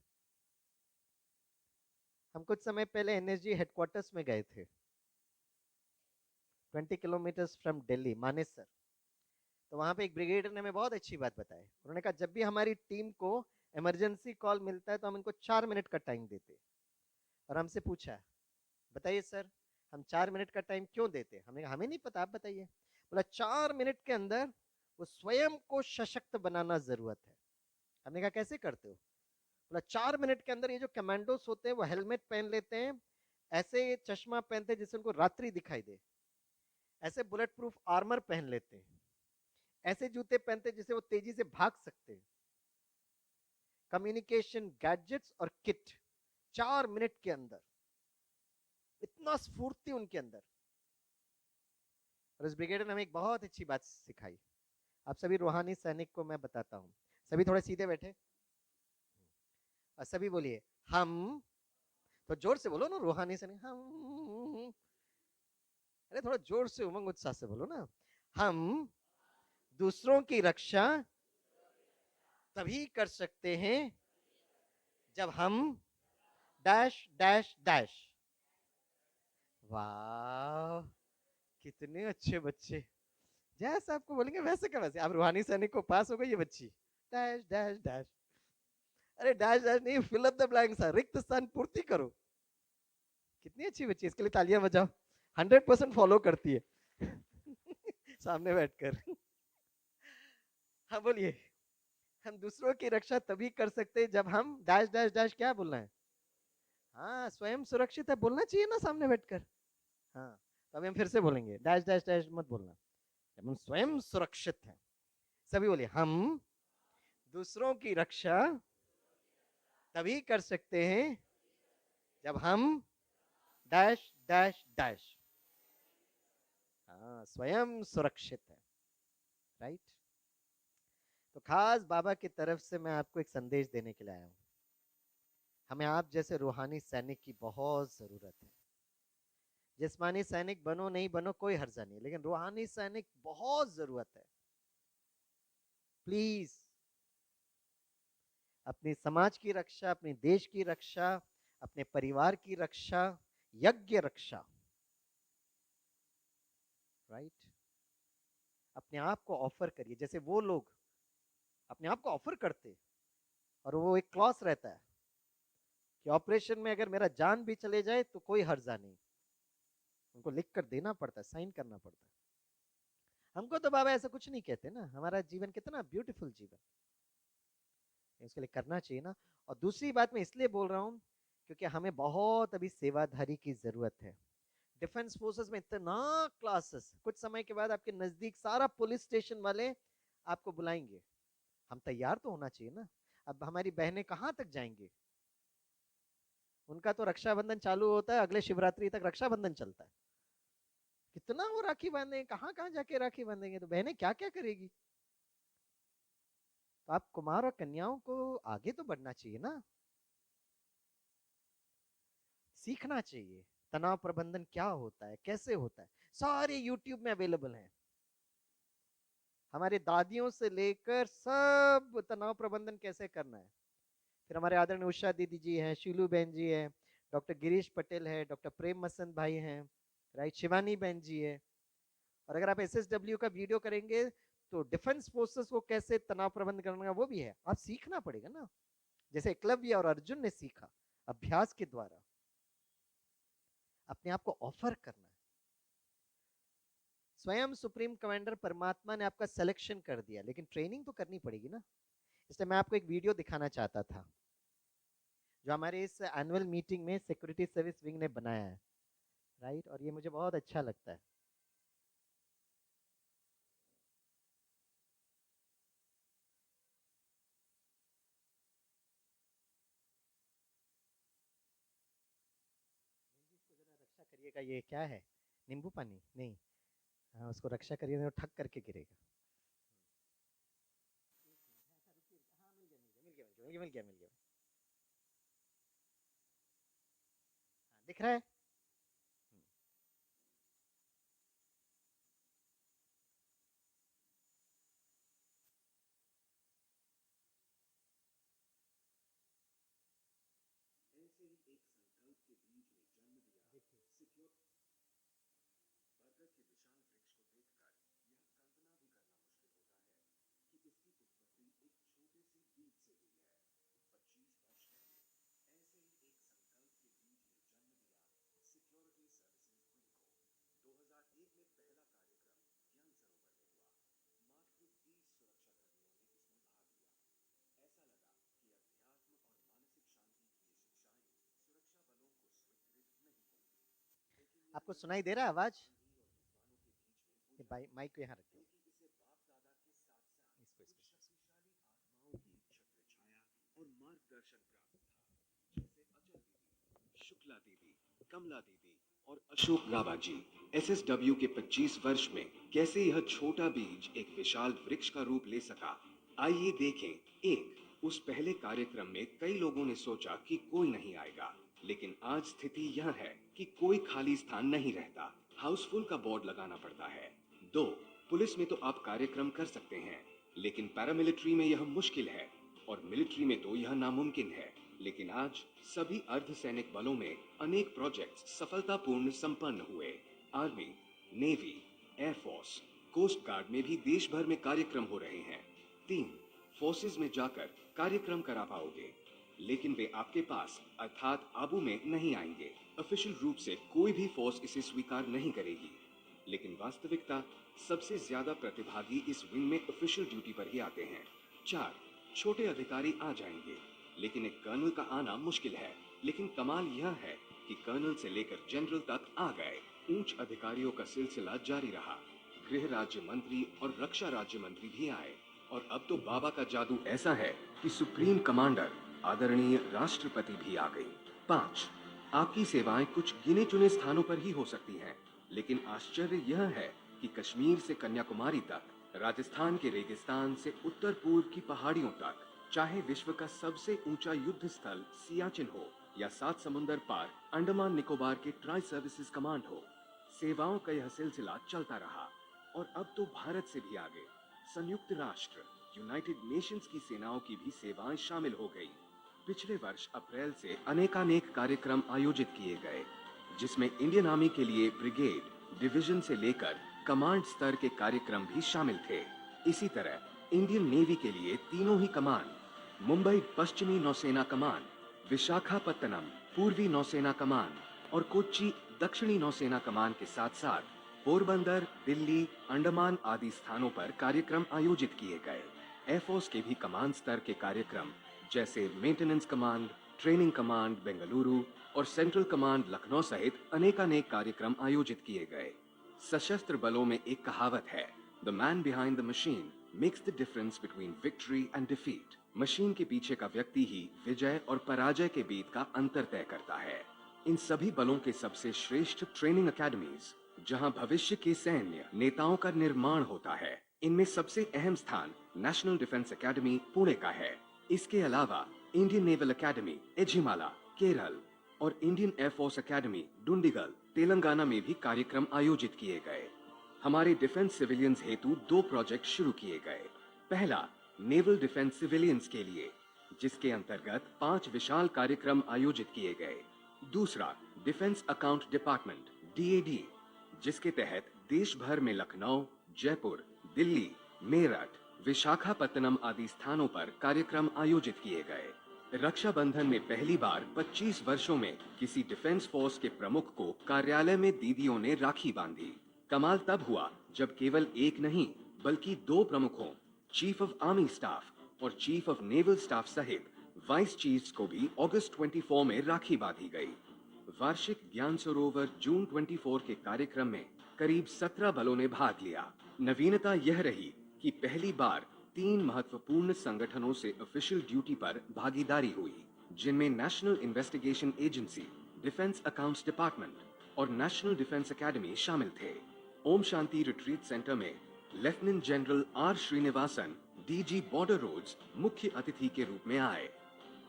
हम कुछ समय पहले एनएसजी हेडक्वार्टर्स में गए थे, 20 किलोमीटर फ्रॉम दिल्ली, मानेसर। तो वहां पे एक ब्रिगेडियर ने हमें बहुत अच्छी बात बताई। उन्होंने कहा जब भी हमारी टीम को इमरजेंसी कॉल मिलता है तो हम इनको 4 मिनट का टाइम देते हैं। और हमसे पूछा, बताइए सर, हम 4 मिनट का टाइम क्यों देते? हमने कहा हमें नहीं पता, आप बताइए। बोला 4 मिनट के अंदर वो स्वयं को सशक्त बनाना जरूरत है। हमने कहा कैसे करते हो? बोला 4 मिनट के अंदर ये जो कमांडोस होते हैं वो हेलमेट पहन लेते हैं, ऐसे चश्मा पहनते हैं जिससे उनको रात्रि दिखाई दे, ऐसे बुलेट प्रूफ आर्मर पहन लेते हैं, ऐसे जूते पहनते हैं जिससे वो तेजी से भाग सकते हैं, कम्युनिकेशन गैजेट्स और किट। 4 मिनट के अंदर इतना स्फूर्ति उनके अंदर। और इस ब्रिगेड ने हमें एक बहुत अच्छी बात सिखाई। आप सभी रूहानी सैनिक को मैं बताता हूं, सभी थोड़े सीधे बैठे और सभी बोलिए हम। तो जोर से बोलो ना, रूहानी सैनिक हम। अरे थोड़ा जोर से, उमंग उत्साह से बोलो ना। हम दूसरों की रक्षा तभी कर सकते हैं जब हम डैश डैश डैश। वाह, कितने अच्छे बच्चे। जैसे आपको बोलेंगे वैसे का वैसे। आप रूहानी सैनिक को पास हो गई ये बच्ची, डैश डैश डैश। अरे डैश डैश नहीं, फिल अप द ब्लैंक्स, रिक्त स्थान पूर्ति करो। कितनी अच्छी बच्ची, इसके लिए तालियां बजाओ। 100% फॉलो करती है। सामने बैठकर। हाँ बोलिए। हम दूसरों की रक्षा तभी कर सकते हैं जब हम डैश डैश डैश, क्या बोलना है? हाँ, स्वयं सुरक्षित है बोलना चाहिए ना सामने बैठकर। हाँ, तो अभी हम फिर से बोलेंगे, डैश डैश डैश मत बोलना, जब हम स्वयं सुरक्षित हैं। सभी बोलिए, हम दूसरों की रक्षा तभी कर सकते हैं जब हम डैश डैश डैश। हाँ, स्वयं सुरक्षित है, राइट। तो खास बाबा की तरफ से मैं आपको एक संदेश देने के लिए आया हूँ। हमें आप जैसे रूहानी सैनिक की बहुत जरूरत है। जिस्मानी सैनिक बनो नहीं बनो कोई हर्जा नहीं, लेकिन रूहानी सैनिक बहुत जरूरत है। प्लीज, अपने समाज की रक्षा, अपने देश की रक्षा, अपने परिवार की रक्षा, यज्ञ रक्षा, राइट। अपने आप को ऑफर करिए, जैसे वो लोग अपने आप को ऑफर करते। और वो एक क्लॉज रहता है कि ऑपरेशन में अगर मेरा जान भी चले जाए तो कोई हर्जा नहीं, उनको लिख कर देना पड़ता है, साइन करना पड़ता है। हमको तो बाबा ऐसा कुछ नहीं कहते ना, हमारा जीवन कितना ब्यूटीफुल जीवन, इसके लिए करना चाहिए ना। और दूसरी बात मैं इसलिए बोल रहा हूँ क्योंकि हमें बहुत अभी सेवाधारी की जरूरत है। डिफेंस फोर्सेस में इतना क्लासेस, कुछ समय के बाद आपके नजदीक सारा पुलिस स्टेशन वाले आपको बुलाएंगे। हम तैयार तो होना चाहिए ना। अब हमारी बहनें कहाँ तक जाएंगी? उनका तो रक्षाबंधन चालू होता है, अगले शिवरात्रि तक रक्षाबंधन चलता है। कितना वो राखी बांधेंगे, कहाँ कहाँ जाके राखी बांधेंगे, तो बहनें क्या क्या करेगी? तो आप कुमार और कन्याओं को आगे तो बढ़ना चाहिए ना, सीखना चाहिए तनाव प्रबंधन क्या होता है, कैसे होता है। सारे यूट्यूब में अवेलेबल हैं, हमारे दादियों से लेकर सब तनाव प्रबंधन कैसे करना है। फिर हमारे आदरणीय उषा दीदी जी हैं, शीलू बहन जी है, डॉक्टर गिरीश पटेल है, डॉक्टर प्रेम मसंद भाई हैं, राइट, शिवानी बहन जी है। और अगर आप एसएसडब्ल्यू का वीडियो करेंगे तो डिफेंस फोर्सेस को कैसे तनाव प्रबंधन करना है वो भी है, आप सीखना पड़ेगा ना, जैसे एकलव्य और अर्जुन ने सीखा अभ्यास के द्वारा। अपने आप को ऑफर करना है। स्वयं सुप्रीम कमांडर परमात्मा ने आपका सिलेक्शन कर दिया, लेकिन ट्रेनिंग तो करनी पड़ेगी ना। इसलिए मैं आपको एक वीडियो दिखाना चाहता था जो हमारे इस एनुअल मीटिंग में सिक्योरिटी सर्विस विंग ने बनाया है, राइट, और ये मुझे बहुत अच्छा लगता है। इसको जरा रक्षा करिएगा, ये क्या है, नींबू पानी नहीं, हाँ उसको रक्षा करिए, वो ठक करके गिरेगा। हाँ, रुकिए, हाँ मिल गया मिल गया मिल गया मिल गया मिल गया, हाँ दिख रहा है। ऐसे ही एक संकल्प के बीज ने जन्म दिया, सिक्योर बरगद के विशाल वृक्ष को देखकर यह कल्पना भी करना मुश्किल होता है कि इसकी उत्पत्ति एक छोटे से बीज से हुई है। 25 वर्ष पहले ऐसे ही एक संकल्प के बीज ने जन्म दिया सिक्योरिटी सर्विसेज विंग को। 2001 में पहला कार्यक्रम ज्ञान सरोवर में हुआ। मात्र 20 सुरक्षा कर्मियों ने इसमें भाग लिया। ऐसा लगा कि अध्यात्म और मानसिक शांति की ये शिक्षाएं सुरक्षा बलों को स्वीकृत नहीं होंगी, लेकिन ये आपको सुनाई दे रहा है आवाज? ये माइक को यहाँ रखिए, इसे बाप दादा के साथ साथ इसको शक्तिशाली आत्माओं की छत्र छाया और मार्गदर्शन प्राप्त था, जैसे अचल दीदी, शुक्ला दीदी, कमला दीदी और अशोक राबा जी। एसएसडब्ल्यू के 25 वर्ष में कैसे यह छोटा बीज एक विशाल वृक्ष का रूप ले सका, आइए देखें। एक, उस पहले कार्यक्रम में कई लोगों ने सोचा कि कोई नहीं आएगा, लेकिन आज स्थिति यह है कि कोई खाली स्थान नहीं रहता, हाउसफुल का बोर्ड लगाना पड़ता है। दो, पुलिस में तो आप कार्यक्रम कर सकते हैं, लेकिन पैरामिलिट्री में यह मुश्किल है, और मिलिट्री में तो यह नामुमकिन है। लेकिन आज सभी अर्धसैनिक बलों में अनेक प्रोजेक्ट्स सफलतापूर्ण संपन्न हुए। Army, navy, air force, coast guard में भी देश भर में कार्यक्रम हो रहे हैं। 3, फोर्सेज में जाकर कार्यक्रम करा पाओगे, लेकिन वे आपके पास अर्थात आबू में नहीं आएंगे। ऑफिशियल रूप से कोई भी फोर्स इसे स्वीकार नहीं करेगी, लेकिन वास्तविकता सबसे ज्यादा प्रतिभागी इस विंग में ऑफिशियल ड्यूटी पर ही आते हैं। 4, छोटे अधिकारी आ जाएंगे, लेकिन एक कर्नल का आना मुश्किल है। लेकिन कमाल यह है कि कर्नल से लेकर जनरल तक आ गए। उच्च अधिकारियों का सिलसिला जारी रहा। गृह राज्य मंत्री और रक्षा राज्य मंत्री भी आए, और अब तो बाबा का जादू ऐसा है कि सुप्रीम कमांडर आदरणीय राष्ट्रपति भी आ गई। 5, आपकी सेवाएं कुछ गिने चुने स्थानों पर ही हो सकती हैं, लेकिन आश्चर्य यह है कि कश्मीर से कन्याकुमारी तक, राजस्थान के रेगिस्तान से उत्तर पूर्व की पहाड़ियों तक, चाहे विश्व का सबसे ऊंचा युद्ध स्थल सियाचिन हो या 7 समुंदर पार अंडमान निकोबार के ट्राई सर्विसेज कमांड हो, सेवाओं का यह सिलसिला चलता रहा। और अब तो भारत से भी आगे संयुक्त राष्ट्र यूनाइटेड नेशंस की सेनाओं की भी सेवाएं शामिल हो गई। पिछले वर्ष अप्रैल से अनेकानेक कार्यक्रम आयोजित किए गए, जिसमें इंडियन आर्मी के लिए ब्रिगेड, डिवीजन से लेकर कमांड स्तर के कार्यक्रम भी शामिल थे। इसी तरह इंडियन नेवी के लिए तीनों ही कमान, मुंबई पश्चिमी नौसेना कमान, विशाखापत्तनम पूर्वी नौसेना कमान और कोच्चि दक्षिणी नौसेना कमान के साथ साथ पोरबंदर, दिल्ली, अंडमान आदि स्थानों पर कार्यक्रम आयोजित किए गए। एयरफोर्स के भी कमान स्तर के कार्यक्रम जैसे maintenance command, training command Bengaluru और सेंट्रल कमांड लखनऊ सहित अनेकानेक कार्यक्रम आयोजित किए गए। सशस्त्र बलों में एक कहावत है, the man behind the machine makes the difference between victory and defeat. Machine के पीछे का व्यक्ति ही विजय और पराजय के बीच का अंतर तय करता है। इन सभी बलों के सबसे श्रेष्ठ ट्रेनिंग अकेडमीज, जहां भविष्य के सैन्य नेताओं का निर्माण होता है, इनमें सबसे अहम स्थान नेशनल डिफेंस एकेडमी पुणे का है। इसके अलावा Indian naval academy Ezhimala, Kerala और Indian air force academy Dundigal, Telangana में भी कार्यक्रम आयोजित किए गए। हमारे डिफेंस सिविलियंस हेतु 2 प्रोजेक्ट शुरू किए गए। पहला नेवल डिफेंस सिविलियंस के लिए, जिसके अंतर्गत 5 विशाल कार्यक्रम आयोजित किए गए। दूसरा डिफेंस अकाउंट डिपार्टमेंट डीएडी, जिसके तहत देश भर में लखनऊ, जयपुर, दिल्ली, मेरठ, विशाखापत्तनम आदि स्थानों पर कार्यक्रम आयोजित किए गए। रक्षाबंधन में पहली बार 25 वर्षों में किसी डिफेंस फोर्स के प्रमुख को कार्यालय में दीदियों ने राखी बांधी। कमाल तब हुआ जब केवल एक नहीं बल्कि 2 प्रमुखों, चीफ ऑफ आर्मी स्टाफ और चीफ ऑफ नेवल स्टाफ सहित वाइस चीफ्स को भी अगस्त 24 में राखी बांधी गई। वार्षिक ज्ञान सरोवर जून 24 के कार्यक्रम में करीब 17 बलों ने भाग लिया। नवीनता यह रही कि पहली बार 3 महत्वपूर्ण संगठनों से ऑफिशियल ड्यूटी पर भागीदारी हुई, जिनमें national investigation agency, defence accounts department और नेशनल डिफेंस एकेडमी शामिल थे। ओम शांति रिट्रीट सेंटर में lieutenant general R Srinivasan, DG border roads, मुख्य अतिथि के रूप में आए।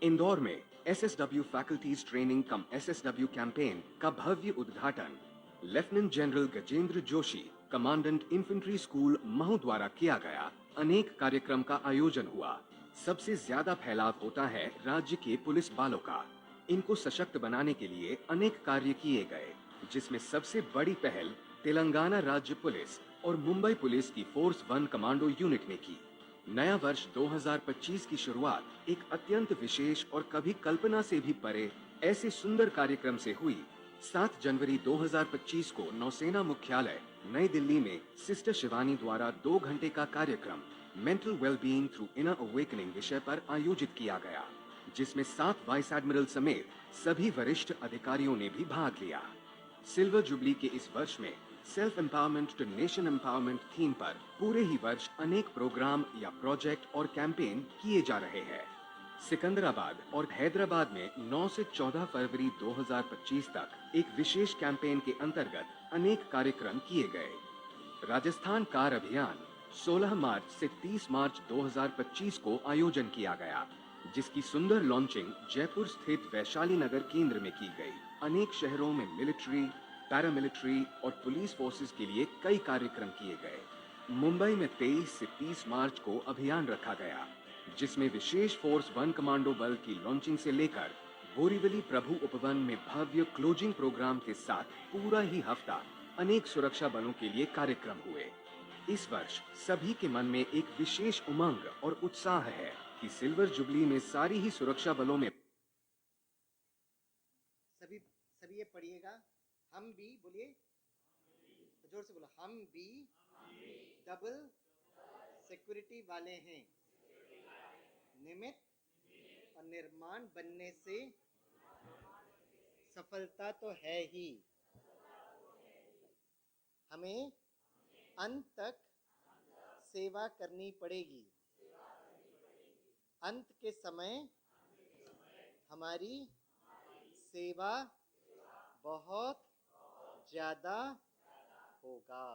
इंदौर में SSW faculties training cum SSW campaign का भव्य उद्घाटन lieutenant general Gajendra Joshi, commandant infantry school Mhow द्वारा किया गया। अनेक कार्यक्रम का आयोजन हुआ। सबसे ज्यादा फैलाव होता है राज्य के पुलिस बालों का। इनको सशक्त बनाने के लिए अनेक कार्य किए गए, जिसमें सबसे बड़ी पहल तेलंगाना राज्य पुलिस और मुंबई पुलिस की फोर्स 1 कमांडो यूनिट ने की। नया वर्ष 2025 की शुरुआत एक अत्यंत विशेष और कभी कल्पना से भी परे ऐसे सुंदर कार्यक्रम से हुई। 7 जनवरी 2025 को नौसेना मुख्यालय नई दिल्ली में सिस्टर शिवानी द्वारा 2 घंटे का कार्यक्रम mental wellbeing through inner awakening विषय पर आयोजित किया गया, जिसमें 7 वाइस एडमिरल समेत सभी वरिष्ठ अधिकारियों ने भी भाग लिया। सिल्वर जुबली के इस वर्ष में self empowerment to nation empowerment theme पर पूरे ही वर्ष अनेक प्रोग्राम या प्रोजेक्ट और कैंपेन किए जा रहे हैं। सिकंदराबाद और हैदराबाद में 9 से 14 फरवरी 2025 तक एक विशेष कैंपेन के अंतर्गत अनेक कार्यक्रम किए गए। राजस्थान कार अभियान 16 मार्च से 30 मार्च 2025 को आयोजन किया गया, जिसकी सुंदर लॉन्चिंग जयपुर स्थित वैशाली नगर केंद्र में की गई। अनेक शहरों में मिलिट्री, पैरामिलिट्री और पुलिस फोर्सेस के लिए कई कार्यक्रम किए गए। मुंबई में 23 से 30 मार्च को अभियान रखा गया, जिसमें विशेष फोर्स 1 कमांडो बल की लॉन्चिंग से लेकर बोरीवली प्रभु उपवन में भव्य क्लोजिंग प्रोग्राम के साथ पूरा ही हफ्ता अनेक सुरक्षा बलों के लिए कार्यक्रम हुए। इस वर्ष सभी के मन में एक विशेष उमंग और उत्साह है कि सिल्वर जुबली में सारी ही सुरक्षा बलों में सभी सभी ये पढ़िएगा। हम भी बोलिए, जोर से बोलो, हम भी डबल सिक्योरिटी वाले हैं। निमित्त और निर्माण बनने से सफलता तो है ही। हमें अंत तक सेवा करनी पड़ेगी। अंत के समय हमारी सेवा बहुत ज्यादा होगा।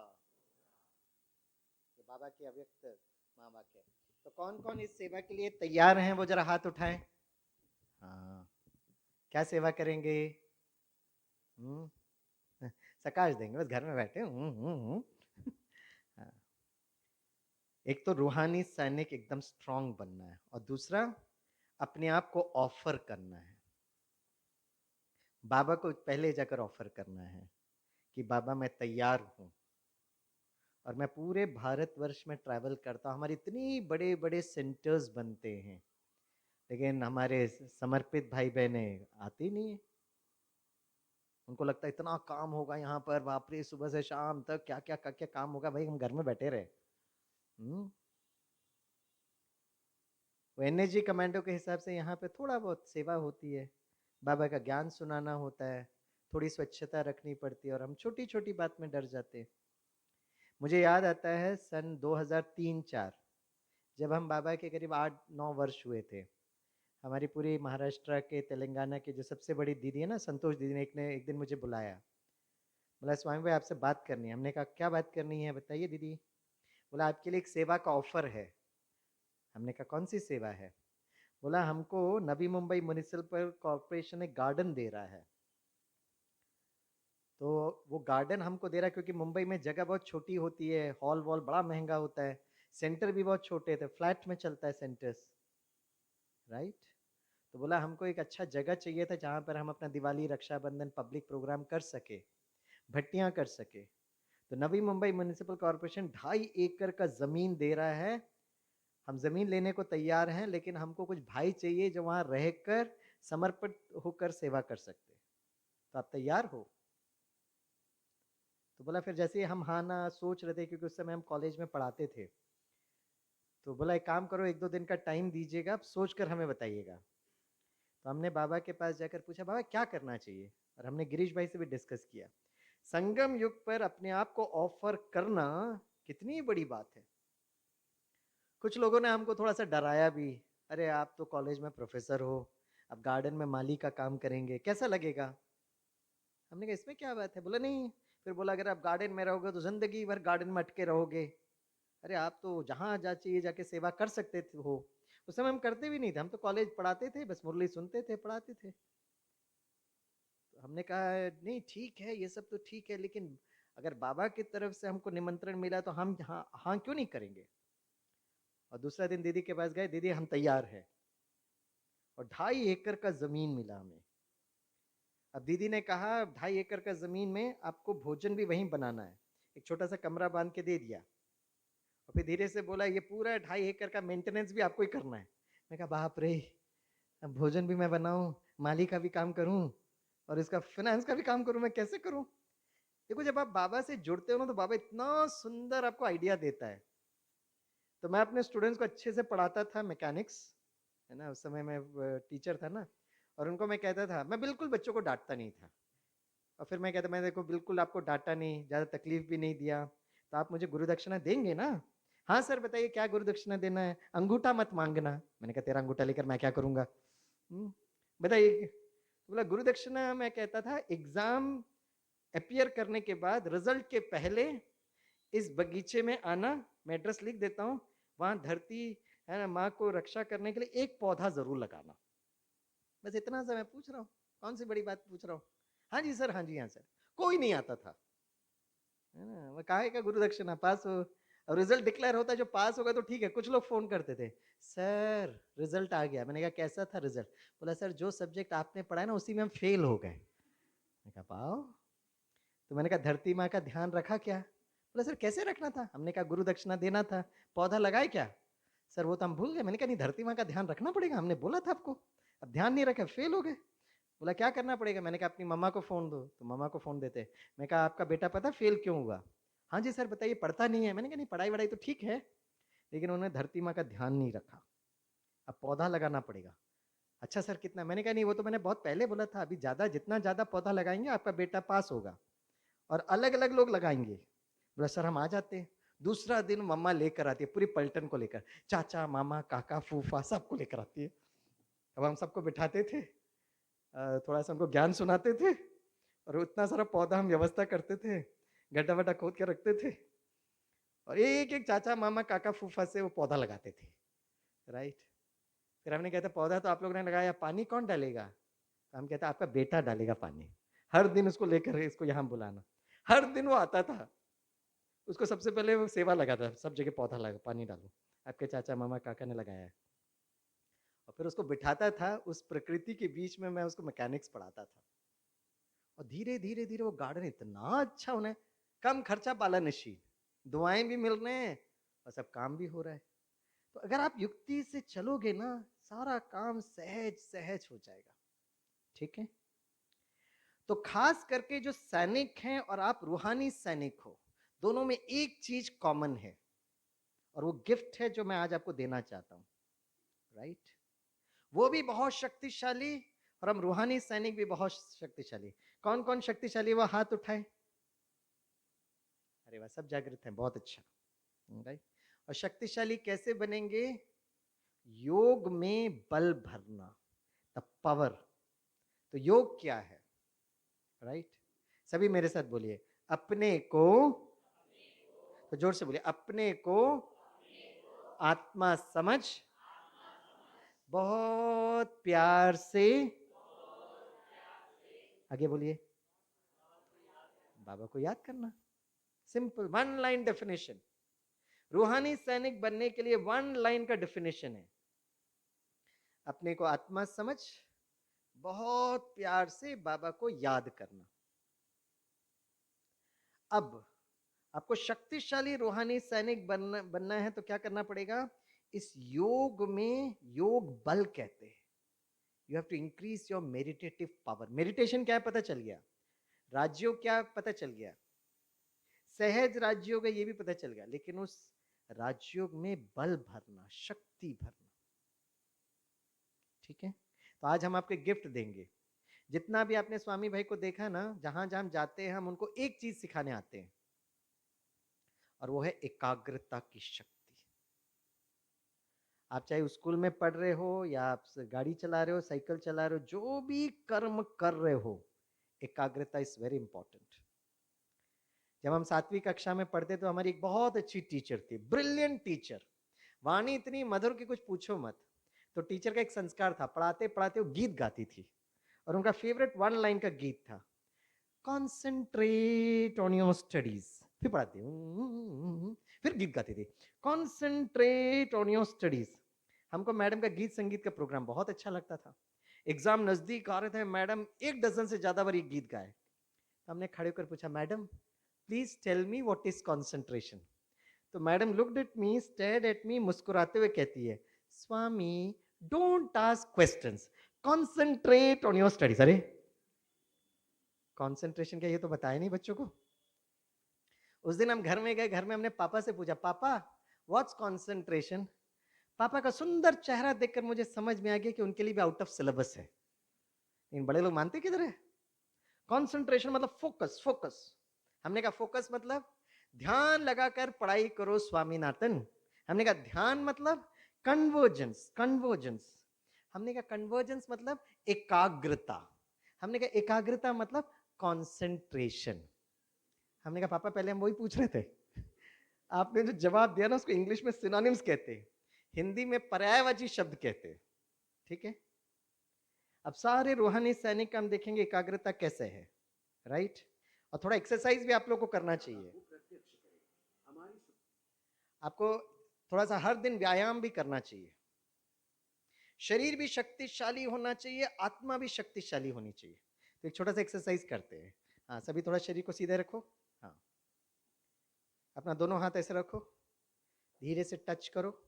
ये बाबा के अव्यक्त महावाक्य है। तो कौन कौन इस सेवा के लिए तैयार हैं, वो जरा हाथ उठाएं। हाँ, क्या सेवा करेंगे? सकाश देंगे, बस घर में बैठे। हाँ। एक तो रूहानी सैनिक एकदम स्ट्रांग बनना है, और दूसरा अपने आप को ऑफर करना है। बाबा को पहले जाकर ऑफर करना है कि बाबा मैं तैयार हूं। और मैं पूरे भारतवर्ष में ट्रैवल करता हूँ। हमारे इतनी बड़े बड़े सेंटर्स बनते हैं, लेकिन हमारे समर्पित भाई बहनें आते नहीं है। उनको लगता है इतना काम होगा यहाँ पर, बाप रे, सुबह से शाम तक क्या क्या क्या काम होगा, भाई हम घर में बैठे रहे। वो एनएसजी कमांडो के हिसाब से यहाँ पे थोड़ा बहुत सेवा होती है, बाबा का ज्ञान सुनाना होता है, थोड़ी स्वच्छता रखनी पड़ती है, और हम छोटी छोटी बात में डर जाते हैं। मुझे याद आता है सन 2003-4, जब हम बाबा के करीब 8-9 वर्ष हुए थे, हमारी पूरी महाराष्ट्र के, तेलंगाना के जो सबसे बड़ी दीदी है ना, संतोष दीदी ने एक दिन मुझे बुलाया। बोला स्वामी भाई आपसे बात करनी है। हमने कहा क्या बात करनी है बताइए दीदी। बोला आपके लिए एक सेवा का ऑफर है। हमने कहा कौन सी सेवा है। बोला हमको नवी मुंबई म्युनिसिपल कॉर्पोरेशन एक गार्डन दे रहा है, तो वो गार्डन हमको दे रहा है क्योंकि मुंबई में जगह बहुत छोटी होती है, हॉल वॉल बड़ा महंगा होता है, सेंटर भी बहुत छोटे थे, फ्लैट में चलता है सेंटर्स, राइट। तो बोला हमको एक अच्छा जगह चाहिए था जहाँ पर हम अपना दिवाली, रक्षाबंधन, पब्लिक प्रोग्राम कर सके, भट्टियाँ कर सके। तो नवी मुंबई म्युनिसिपल कॉर्पोरेशन 2.5 एकड़ का जमीन दे रहा है। हम जमीन लेने को तैयार हैं, लेकिन हमको कुछ भाई चाहिए जो वहां रहकर समर्पित होकर सेवा कर सकते। तो आप तैयार हो। तो बोला फिर जैसे हम हाँ ना सोच रहे थे, क्योंकि उस समय हम कॉलेज में पढ़ाते थे, तो बोला एक काम करो, 1-2 दिन का टाइम दीजिएगा, आप सोच कर हमें बताइएगा। तो हमने बाबा के पास जाकर पूछा बाबा क्या करना चाहिए, और हमने गिरीश भाई से भी डिस्कस किया। संगम युग पर अपने आप को ऑफर करना कितनी बड़ी बात है। कुछ लोगों ने हमको थोड़ा सा डराया भी, अरे आप तो कॉलेज में प्रोफेसर हो, अब गार्डन में माली का काम करेंगे, कैसा लगेगा। हमने कहा इसमें क्या बात है। बोला नहीं, फिर बोला अगर आप गार्डन में रहोगे तो जिंदगी भर गार्डन में अटके रहोगे। अरे आप तो जहाँ जा चाहिए जाके सेवा कर सकते थे हो। उस समय हम करते भी नहीं थे, हम तो कॉलेज पढ़ाते थे, बस मुरली सुनते थे, पढ़ाते थे। तो हमने कहा नहीं ठीक है, ये सब तो ठीक है, लेकिन अगर बाबा की तरफ से हमको निमंत्रण मिला तो हम हाँ हाँ क्यों नहीं करेंगे। और दूसरा दिन दीदी के पास गए, दीदी हम तैयार हैं। और 2.5 एकड़ का जमीन मिला हमें। अब दीदी ने कहा 2.5 एकड़ का जमीन में आपको भोजन भी वहीं बनाना है, एक छोटा सा कमरा बांध के दे दिया। और फिर धीरे से बोला ये पूरा 2.5 एकड़ का मेंटेनेंस भी आपको ही करना है। मैं कहा बाप रे, अब भोजन भी मैं बनाऊं, माली का भी काम करूं, और इसका फाइनेंस का भी काम करूं, मैं कैसे करूं। देखो जब आप बाबा से जुड़ते हो ना, तो बाबा इतना सुंदर आपको आइडिया देता है। तो मैं अपने स्टूडेंट्स को अच्छे से पढ़ाता था, मैकेनिक्स है ना, उस समय मैं टीचर था ना, और उनको मैं कहता था, मैं बिल्कुल बच्चों को डांटता नहीं था। और फिर मैं कहता, मैं देखो बिल्कुल आपको डांटा नहीं, ज़्यादा तकलीफ भी नहीं दिया, तो आप मुझे गुरु दक्षिणा देंगे ना। हाँ सर बताइए क्या गुरु दक्षिणा देना है। अंगूठा मत मांगना। मैंने कहा तेरा अंगूठा लेकर मैं क्या करूंगा। बताइए। बोला गुरु दक्षिणा मैं कहता था एग्जाम अपियर करने के बाद, रिजल्ट के पहले इस बगीचे में आना, मैं एड्रेस लिख देता हूँ, वहां धरती है ना माँ को रक्षा करने के लिए एक पौधा जरूर लगाना। बस इतना सा मैं पूछ रहा हूँ, कौन सी बड़ी बात पूछ रहा हूँ। हाँ जी सर, हाँ जी हाँ सर। कोई नहीं आता था, है ना। मैं काहे का गुरु दक्षिणा, पास हो। और रिजल्ट डिक्लेयर होता है, जो पास होगा तो ठीक है। कुछ लोग फोन करते थे, सर रिजल्ट आ गया। मैंने कहा कैसा था रिजल्ट। बोला सर जो सब्जेक्ट आपने पढ़ा है ना उसी में हम फेल हो गए। मैं कहा पाओ। तो मैंने कहा धरती माँ का ध्यान रखा क्या। बोला सर कैसे रखना था। हमने कहा गुरु दक्षिणा देना था। पौधा लगाए क्या। सर वो तो हम भूल गए। मैंने कहा नहीं धरती माँ का ध्यान रखना पड़ेगा, हमने बोला था आपको, अब ध्यान नहीं रखे फेल हो गए। बोला क्या करना पड़ेगा। मैंने कहा अपनी मम्मा को फोन दो। तो मम्मा को फोन देते। मैं कहा आपका बेटा पता फेल क्यों हुआ। हाँ जी सर बताइए, पढ़ता नहीं है। मैंने कहा नहीं पढ़ाई वढ़ाई तो ठीक है, लेकिन उन्होंने धरती माँ का ध्यान नहीं रखा, अब पौधा लगाना पड़ेगा। अच्छा सर कितना। मैंने कहा नहीं वो तो मैंने बहुत पहले बोला था, अभी ज्यादा जितना ज्यादा पौधा लगाएंगे आपका बेटा पास होगा, और अलग अलग लोग लगाएंगे। बोला सर हम आ जाते हैं। दूसरा दिन मम्मा लेकर आती है पूरी पलटन को लेकर, चाचा मामा काका फूफा सबको लेकर आती है। अब हम सबको बिठाते थे, थोड़ा सा हमको ज्ञान सुनाते थे, और उतना सारा पौधा हम व्यवस्था करते थे, गड्ढा वड्ढा खोद के रखते थे, और एक एक चाचा मामा काका फूफा से वो पौधा लगाते थे, राइट। फिर हमने कहता पौधा तो आप लोगों ने लगाया, पानी कौन डालेगा। तो हम कहते आपका बेटा डालेगा पानी। हर दिन उसको लेकर इसको यहाँ बुलाना। हर दिन वो आता था, उसको सबसे पहले वो सेवा लगाता, सब जगह पौधा लगा, पानी डालो, आपके चाचा मामा काका ने लगाया है। और फिर उसको बिठाता था उस प्रकृति के बीच में, मैं उसको मैकेनिक्स पढ़ाता था। और धीरे धीरे धीरे वो गार्डन इतना अच्छा होना है, कम खर्चा पाला नशीब, दुआएं भी मिल रहे हैं और सब काम भी हो रहा है। तो अगर आप युक्ति से चलोगे ना, सारा काम सहज सहज हो जाएगा। ठीक है। तो खास करके जो सैनिक हैं और आप रूहानी सैनिक हो, दोनों में एक चीज कॉमन है, और वो गिफ्ट है जो मैं आज आपको देना चाहता हूं, राइट? वो भी बहुत शक्तिशाली और हम रूहानी सैनिक भी बहुत शक्तिशाली। कौन कौन शक्तिशाली, वो हाथ उठाए। अरे वाह, सब जागृत हैं, बहुत अच्छा, राइट? और शक्तिशाली कैसे बनेंगे? योग में बल भरना, द पावर। तो योग क्या है, राइट? सभी मेरे साथ बोलिए, अपने को, तो जोर से बोलिए, अपने को आत्मा समझ बहुत प्यार से, आगे बोलिए, बाबा को याद करना। Simple one line definition. रूहानी सैनिक बनने के लिए वन लाइन का डेफिनेशन है, अपने को आत्मा समझ बहुत प्यार से बाबा को याद करना। अब आपको शक्तिशाली रूहानी सैनिक बनना है तो क्या करना पड़ेगा? इस योग में, योग बल कहते हैं, you have to increase your meditative power. Meditation क्या है पता चल गया, राजयोग क्या पता चल गया, सहज राजयोग है ये भी पता चल गया, लेकिन उस राजयोग में बल भरना, शक्ति भरना, ठीक है? तो आज हम आपको गिफ्ट देंगे। जितना भी आपने स्वामी भाई को देखा ना, जहां जहां जाते हैं हम उनको एक चीज सिखाने आते हैं, और वो है एकाग्रता की शक्ति। आप चाहे स्कूल में पढ़ रहे हो या आप गाड़ी चला रहे हो, साइकिल चला रहे हो, जो भी कर्म कर रहे हो, एकाग्रता इज वेरी इंपॉर्टेंट। जब हम 7वीं कक्षा में पढ़ते तो हमारी एक बहुत अच्छी टीचर थी, ब्रिलियंट टीचर, वाणी इतनी मधुर की कुछ पूछो मत। तो टीचर का एक संस्कार था, पढ़ाते पढ़ाते वो गीत गाती थी, और उनका फेवरेट वन लाइन का गीत था, कॉन्सेंट्रेट ऑन योर स्टडीज। फिर पढ़ाती, फिर गीत गाती थी, कॉन्सेंट्रेट ऑन योर स्टडीज। हमको मैडम का गीत संगीत का प्रोग्राम बहुत अच्छा लगता था। एग्जाम नजदीक आ रहे थे, मैडम 1 डजन से ज्यादा बार ये गीत गाए। तो हमने खड़े होकर पूछा, madam please tell me what is concentration. तो madam looked at me, stared at me, मुस्कुराते हुए कहती है, Swami don't ask questions, concentrate on your studies. अरे कंसंट्रेशन क्या, ये तो बताया नहीं बच्चों को। उस दिन हम घर में गए, घर में हमने पापा से पूछा, पापा व्हाट्स कंसंट्रेशन। पापा का सुंदर चेहरा देखकर मुझे समझ में आ गया कि उनके लिए भी आउट ऑफ सिलेबस है। इन बड़े लोग मानते किधर है? कंसंट्रेशन मतलब फोकस, फोकस। हमने कहा फोकस मतलब ध्यान लगाकर पढ़ाई करो स्वामीनाथन। हमने कहा ध्यान मतलब कन्वर्जेंस, कन्वर्जेंस। हमने कहा कन्वर्जेंस मतलब एकाग्रता। हमने कहा एकाग्रता मतलब कंसंट्रेशन। हमने कहा पापा पहले हम वही पूछ रहे थे, आपने जो जवाब दिया ना उसको इंग्लिश में सिनोनिम्स कहते हैं, हिंदी में पर्यायवाची शब्द कहते हैं, ठीक है? अब सारे रूहानी सैनिक का हम देखेंगे एकाग्रता कैसे है, राइट? और थोड़ा एक्सरसाइज भी आप लोग को करना चाहिए, आपको थोड़ा सा हर दिन व्यायाम भी करना चाहिए। शरीर भी शक्तिशाली होना चाहिए, आत्मा भी शक्तिशाली होनी चाहिए। तो एक छोटा सा एक्सरसाइज करते हैं। हाँ, सभी थोड़ा शरीर को सीधे रखो। हाँ, अपना दोनों हाथ ऐसे रखो, धीरे से टच करो।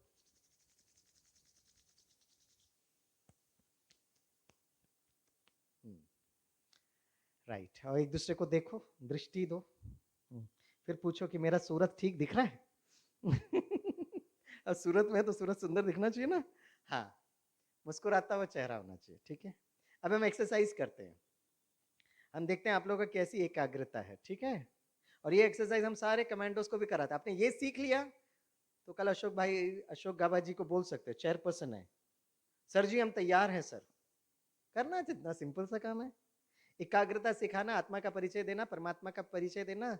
राइट, और एक दूसरे को देखो, दृष्टि दो। फिर पूछो कि मेरा सूरत ठीक दिख रहा है? और सूरत में तो सूरत सुंदर दिखना चाहिए ना। हाँ, मुस्कुराता हुआ चेहरा होना चाहिए, ठीक है? अब हम एक्सरसाइज करते हैं, हम देखते हैं आप लोगों का कैसी एकाग्रता है, ठीक है? और ये एक्सरसाइज हम सारे कमांडोज को भी कराते हैं। आपने ये सीख लिया तो कल अशोक भाई, अशोक गाबा जी को बोल सकते हो, चेयरपर्सन है, सर जी हम तैयार हैं सर। करना जितना सिंपल सा काम है, एकाग्रता सिखाना, आत्मा का परिचय देना, परमात्मा का परिचय देना,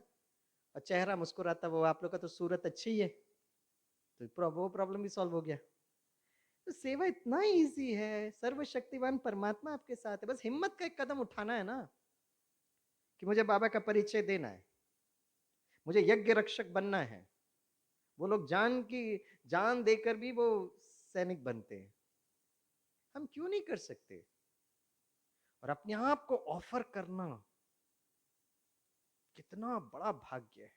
और चेहरा मुस्कुराता। वो आप लोग का तो सूरत अच्छी ही है, तो वो प्रॉब्लम भी सॉल्व हो गया। तो सेवा इतना इजी है, सर्वशक्तिवान परमात्मा आपके साथ है, बस हिम्मत का एक कदम उठाना है ना, कि मुझे बाबा का परिचय देना है, मुझे यज्ञ रक्षक बनना है। वो लोग जान देकर भी वो सैनिक बनते हैं, हम क्यों नहीं कर सकते? और अपने आप को ऑफर करना कितना बड़ा भाग्य है,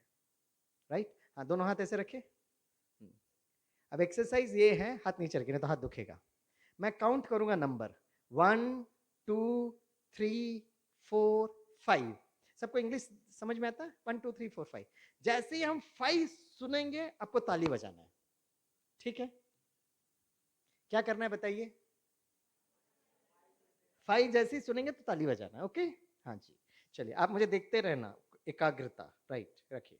राइट? हाँ, दोनों हाथ ऐसे रखे। अब एक्सरसाइज ये है, हाथ नीचे रखे नहीं तो हाथ दुखेगा। मैं काउंट करूंगा नंबर 1 2 3 4 5। सबको इंग्लिश समझ में आता है? 1 2 3 4 5। जैसे ही हम 5 सुनेंगे आपको ताली बजाना है, ठीक है? क्या करना है बताइए? 5 जैसे ही सुनेंगे तो ताली बजाना है, ओके? हाँ जी। चलिए आप मुझे देखते रहना, एकाग्रता, राइट, रखिए।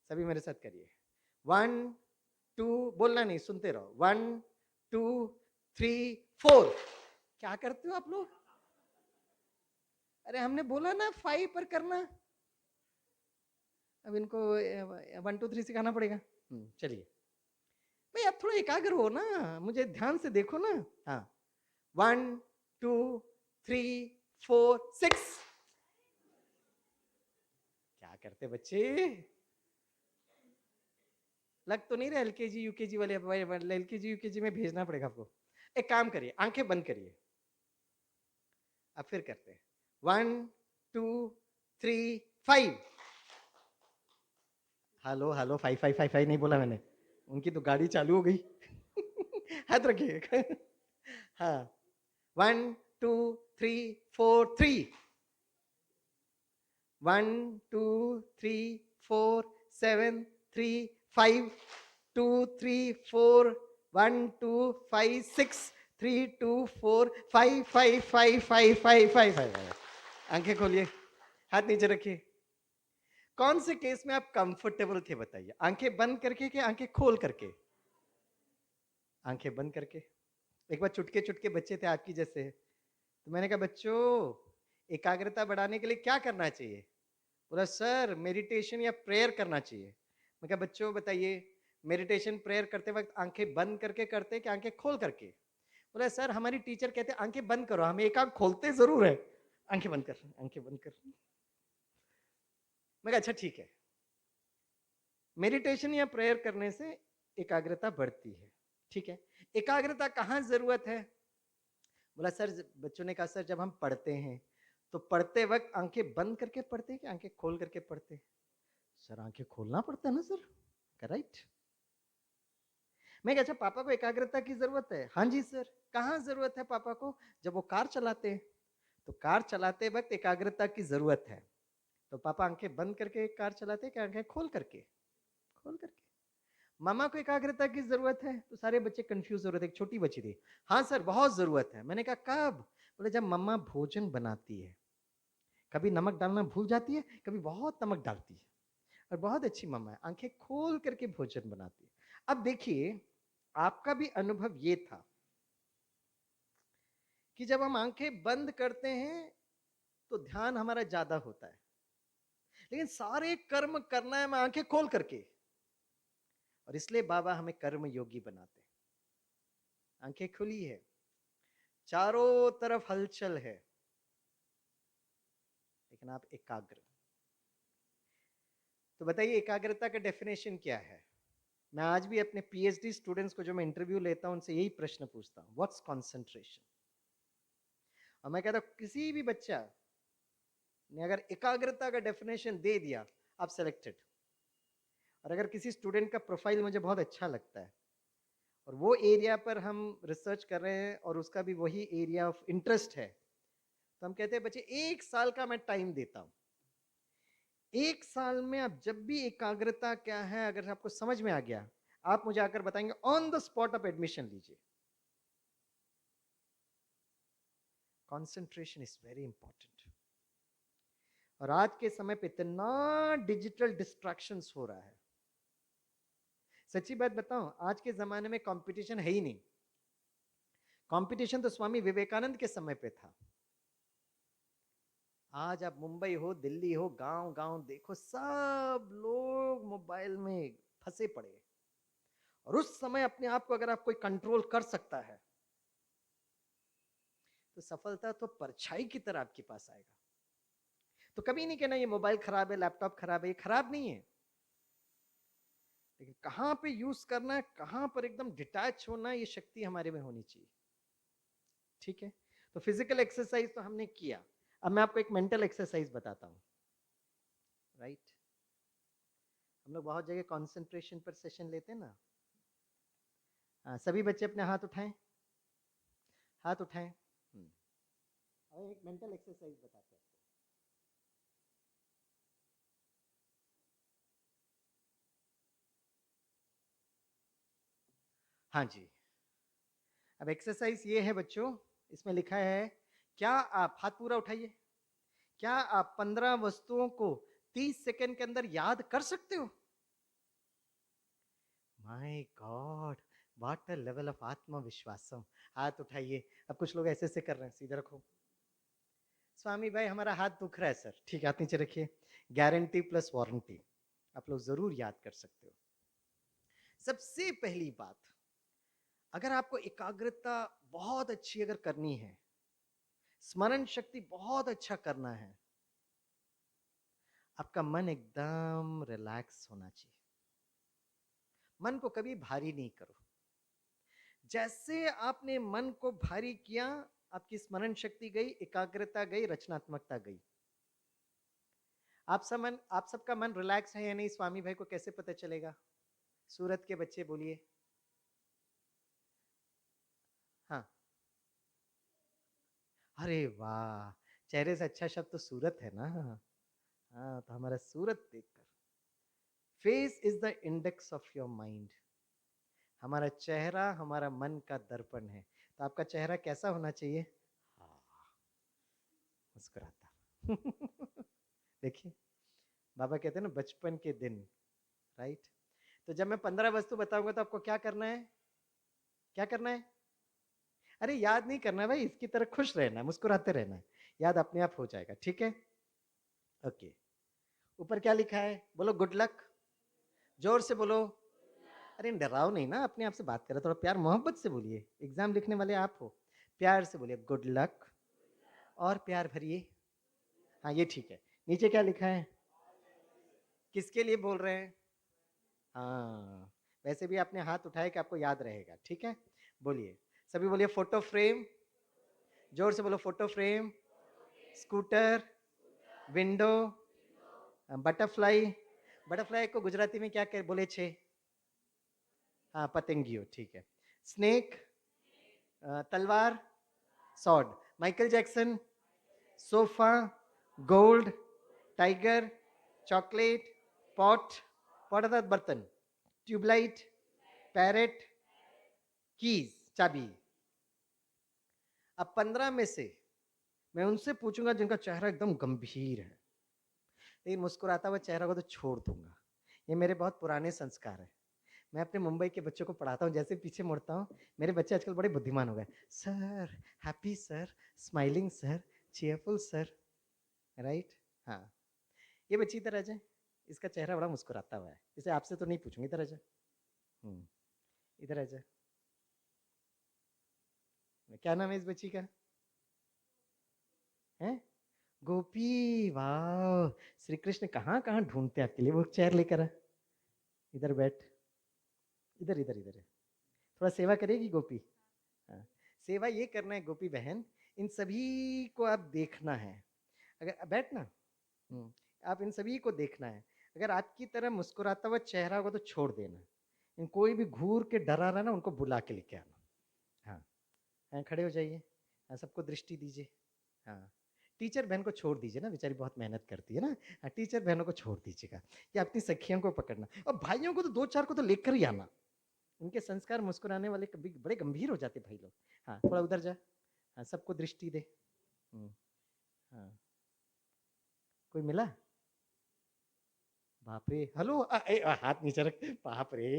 सभी मेरे साथ करिए। 1 2, बोलना नहीं, सुनते रहो। 1 2 3 4। क्या करते हो आप लोग? अरे हमने बोला ना 5 पर करना। अब इनको 1 2 3 सिखाना पड़ेगा। चलिए भाई, आप थोड़ा एकाग्र हो ना, मुझे ध्यान से देखो ना। हाँ, 1 2 3 4 6। क्या करते बच्चे? लग तो नहीं रहा एलकेजी यूकेजी वाले? एलकेजी यूकेजी में भेजना पड़ेगा आपको। एक काम करिए, आंखें बंद करिए। अब फिर करते हैं। 1 2 3 5। हेलो हेलो, 5 5 5 5 नहीं बोला मैंने, उनकी तो गाड़ी चालू हो गई। हाथ रखिए। हाँ, 1 2 3 4 3। 1 2 3 4 7 3 5 2 3 4 1 2 5 6 3 2 4 5 5 5 5 5 5 5। आंखें खोलिए, हाथ नीचे रखिए। कौन से केस में आप कंफर्टेबल थे बताइए? आंखें बंद करके कि आंखें खोल करके? आंखें बंद करके। एक बार चुटके चुटके बच्चे थे आपकी जैसे, तो मैंने कहा बच्चों एकाग्रता बढ़ाने के लिए क्या करना चाहिए? बोला सर मेडिटेशन या प्रेयर करना चाहिए। मैं कहा बच्चों बताइए, मेडिटेशन प्रेयर करते वक्त आंखें बंद करके करते कि आंखें खोल करके? बोला सर हमारी टीचर कहते आंखें बंद करो, हम एक आंख खोलते जरूर है। आंखें बंद कर, आंखें बंद कर। मैं कहा अच्छा ठीक है, मेडिटेशन या प्रेयर करने से एकाग्रता बढ़ती है, ठीक है? एकाग्रता कहाँ जरूरत है? बोला सर, बच्चों ने कहा सर जब हम पढ़ते हैं तो पढ़ते वक्त आंखें बंद करके पढ़ते हैं कि आंखें खोल करके पढ़ते हैं? सर आंखें खोलना पड़ता है ना सर। राइट। मैं कहा अच्छा पापा को एकाग्रता की जरूरत है? हाँ जी सर। कहाँ जरूरत है पापा को? जब वो कार चलाते हैं, तो कार चलाते वक्त एकाग्रता की जरूरत है, तो पापा आंखें बंद करके कार चलाते हैं कि आंखें खोल करके? खोल करके। मामा को एकाग्रता की जरूरत है? तो सारे बच्चे कंफ्यूज हो रहे थे। एक छोटी बच्ची थी, हाँ सर बहुत जरूरत है। मैंने कहा कब? बोले जब मम्मा भोजन बनाती है, कभी नमक डालना भूल जाती है, कभी बहुत नमक डालती है, और बहुत अच्छी मम्मा है, आंखें खोल करके भोजन बनाती है। अब देखिए, आपका भी अनुभव ये था कि जब हम आंखें बंद करते हैं तो ध्यान हमारा ज्यादा होता है, लेकिन सारे कर्म करना है मैं आंखें खोल करके, और इसलिए बाबा हमें कर्म योगी बनाते हैं। आंखें खुली है, चारों तरफ हलचल है, लेकिन आप एकाग्र। तो बताइए एकाग्रता का डेफिनेशन क्या है? मैं आज भी अपने पीएचडी स्टूडेंट्स को जो मैं इंटरव्यू लेता हूं उनसे यही प्रश्न पूछता हूं, व्हाट्स कंसंट्रेशन? और मैं कहता हूं किसी भी बच्चा ने अगर एकाग्रता का डेफिनेशन दे दिया, आप सेलेक्टेड। और अगर किसी स्टूडेंट का प्रोफाइल मुझे बहुत अच्छा लगता है और वो एरिया पर हम रिसर्च कर रहे हैं और उसका भी वही एरिया ऑफ इंटरेस्ट है, तो हम कहते हैं बच्चे 1 साल का मैं टाइम देता हूं। 1 साल में आप जब भी एकाग्रता क्या है अगर आपको समझ में आ गया, आप मुझे आकर बताएंगे, ऑन द स्पॉट आप एडमिशन लीजिए। Concentration is very important. और आज के समय पे इतना डिजिटल डिस्ट्रैक्शंस हो रहा है, सच्ची बात बताऊं, आज के जमाने में कंपटीशन है ही नहीं। कंपटीशन तो स्वामी विवेकानंद के समय पे था। आज आप मुंबई हो, दिल्ली हो, गांव गांव देखो, सब लोग मोबाइल में फंसे पड़े हैं। और उस समय अपने आप को अगर आप कोई कंट्रोल कर सकता है तो सफलता तो परछाई की तरह आपके पास आएगा। तो कभी नहीं कहना ये मोबाइल खराब है, लैपटॉप खराब है, ये खराब नहीं है, लेकिन कहां पे यूज करना है, कहां पर एकदम डिटैच होना है, ये शक्ति हमारे में होनी चाहिए, ठीक है? तो फिजिकल एक्सरसाइज तो हमने किया, अब मैं आपको एक मेंटल एक्सरसाइज बताता हूं, राइट? हम लोग बहुत जगह कंसंट्रेशन पर सेशन लेते हैं ना। हाँ, सभी बच्चे अपने हाथ उठाएं, हाथ उठाएं। अब एक मेंटल एक्सरसाइज बताते हैं आपको। हाँ जी। अब एक्सरसाइज ये है बच्चों, इसमें लिखा है, क्या आप, हाथ पूरा उठाइए, क्या आप 15 वस्तुओं को 30 सेकंड के अंदर याद कर सकते हो? My god, what a level of आत्मविश्वासम। हाथ उठाइए। अब कुछ लोग ऐसे ऐसे कर रहे हैं, सीधे रखो। स्वामी भाई हमारा हाथ दुख रहा है सर, ठीक है हाथ नीचे रखिए। गारंटी प्लस वारंटी, आप लोग जरूर याद कर सकते हो। सबसे पहली बात, अगर आपको एकाग्रता बहुत अच्छी अगर करनी है, स्मरण शक्ति बहुत अच्छा करना है, आपका मन एकदम रिलैक्स होना चाहिए। मन को कभी भारी नहीं करो। जैसे आपने मन को भारी किया, आपकी स्मरण शक्ति गई, एकाग्रता गई, रचनात्मकता गई। आप सबका मन रिलैक्स है या नहीं, स्वामी भाई को कैसे पता चलेगा? सूरत के बच्चे बोलिए। हाँ, अरे वाह, चेहरे से अच्छा शब्द तो सूरत है ना। हाँ, तो हमारा सूरत देखकर, face is the index of your mind. हमारा चेहरा हमारा मन का दर्पण है। तो आपका चेहरा कैसा होना चाहिए? हाँ, मुस्कुराता। देखिए, बाबा कहते हैं ना, बचपन के दिन, राइट। तो जब मैं 15 वस्तु बताऊंगा तो आपको क्या करना है? क्या करना है? अरे याद नहीं करना भाई, इसकी तरह खुश रहना है, मुस्कुराते रहना है, याद अपने आप हो जाएगा, ठीक है? ओके। ऊपर क्या लिखा है? बोलो गुड लक। जोर से बोलो। अरे डराओ नहीं ना, अपने आप से बात करो, थोड़ा प्यार मोहब्बत से बोलिए, एग्जाम लिखने वाले आप हो। प्यार से बोलिए गुड लक, और प्यार भरिए। हाँ ये ठीक है। नीचे क्या लिखा है? किसके लिए बोल रहे हैं? हाँ, वैसे भी आपने हाथ उठाया कि आपको याद रहेगा, ठीक है? बोलिए, सभी बोलिए फोटो फ्रेम। जोर से बोलो, photo frame, scooter, window, butterfly. Butterfly को गुजराती में क्या बोले छे? हाँ, पतंगियो, ठीक है। स्नेक, तलवार, sword. Michael Jackson, sofa, gold, tiger, chocolate, pot, pot अर्थात बर्तन, ट्यूबलाइट, पैरेट, कीज, चाबी। अब 15 में से मैं उनसे पूछूंगा जिनका चेहरा एकदम गंभीर है, लेकिन मुस्कुराता हुआ चेहरा को तो छोड़ दूंगा। ये मेरे बहुत पुराने संस्कार है। मैं अपने मुंबई के बच्चों को पढ़ाता हूँ, जैसे पीछे मुड़ता हूँ, मेरे बच्चे आजकल बड़े बुद्धिमान हो गए। Sir, happy sir, smiling sir, cheerful sir, right. हाँ, ये बच्ची इधर आ जाए, इसका चेहरा बड़ा मुस्कुराता हुआ है, इसे आपसे तो नहीं पूछूंगी, इधर आ जाए। इधर आ जाए। क्या नाम है इस बच्ची का? है गोपी। वाह, श्री कृष्ण कहाँ कहाँ ढूंढते हैं आपके लिए। वो चेयर लेकर आ, इधर बैठ, इधर इधर इधर। थोड़ा सेवा करेगी गोपी? हाँ, सेवा ये करना है गोपी बहन, इन सभी को आप देखना है। अगर बैठना, आप इन सभी को देखना है। अगर आपकी तरह मुस्कुराता हुआ चेहरा होगा तो छोड़ देना। इन कोई भी घूर के डरा रहा ना, उनको बुला के लेके आना। हाँ, हाँ, खड़े हो जाइए। हाँ, सबको दृष्टि दीजिए। हाँ, टीचर बहन को छोड़ दीजिए ना, बेचारी बहुत मेहनत करती है ना। हाँ, टीचर बहनों को छोड़ दीजिएगा, या अपनी सखियों को पकड़ना, और भाइयों को तो दो चार को तो लेकर ही आना। उनके संस्कार मुस्कुराने वाले कभी बड़े गंभीर हो जाते भाई लोग। हाँ, थोड़ा उधर जा। हाँ, सबको दृष्टि दे। हाँ, कोई मिला? बाप रे, हेलो, हाथ नीचे रख, बाप रे।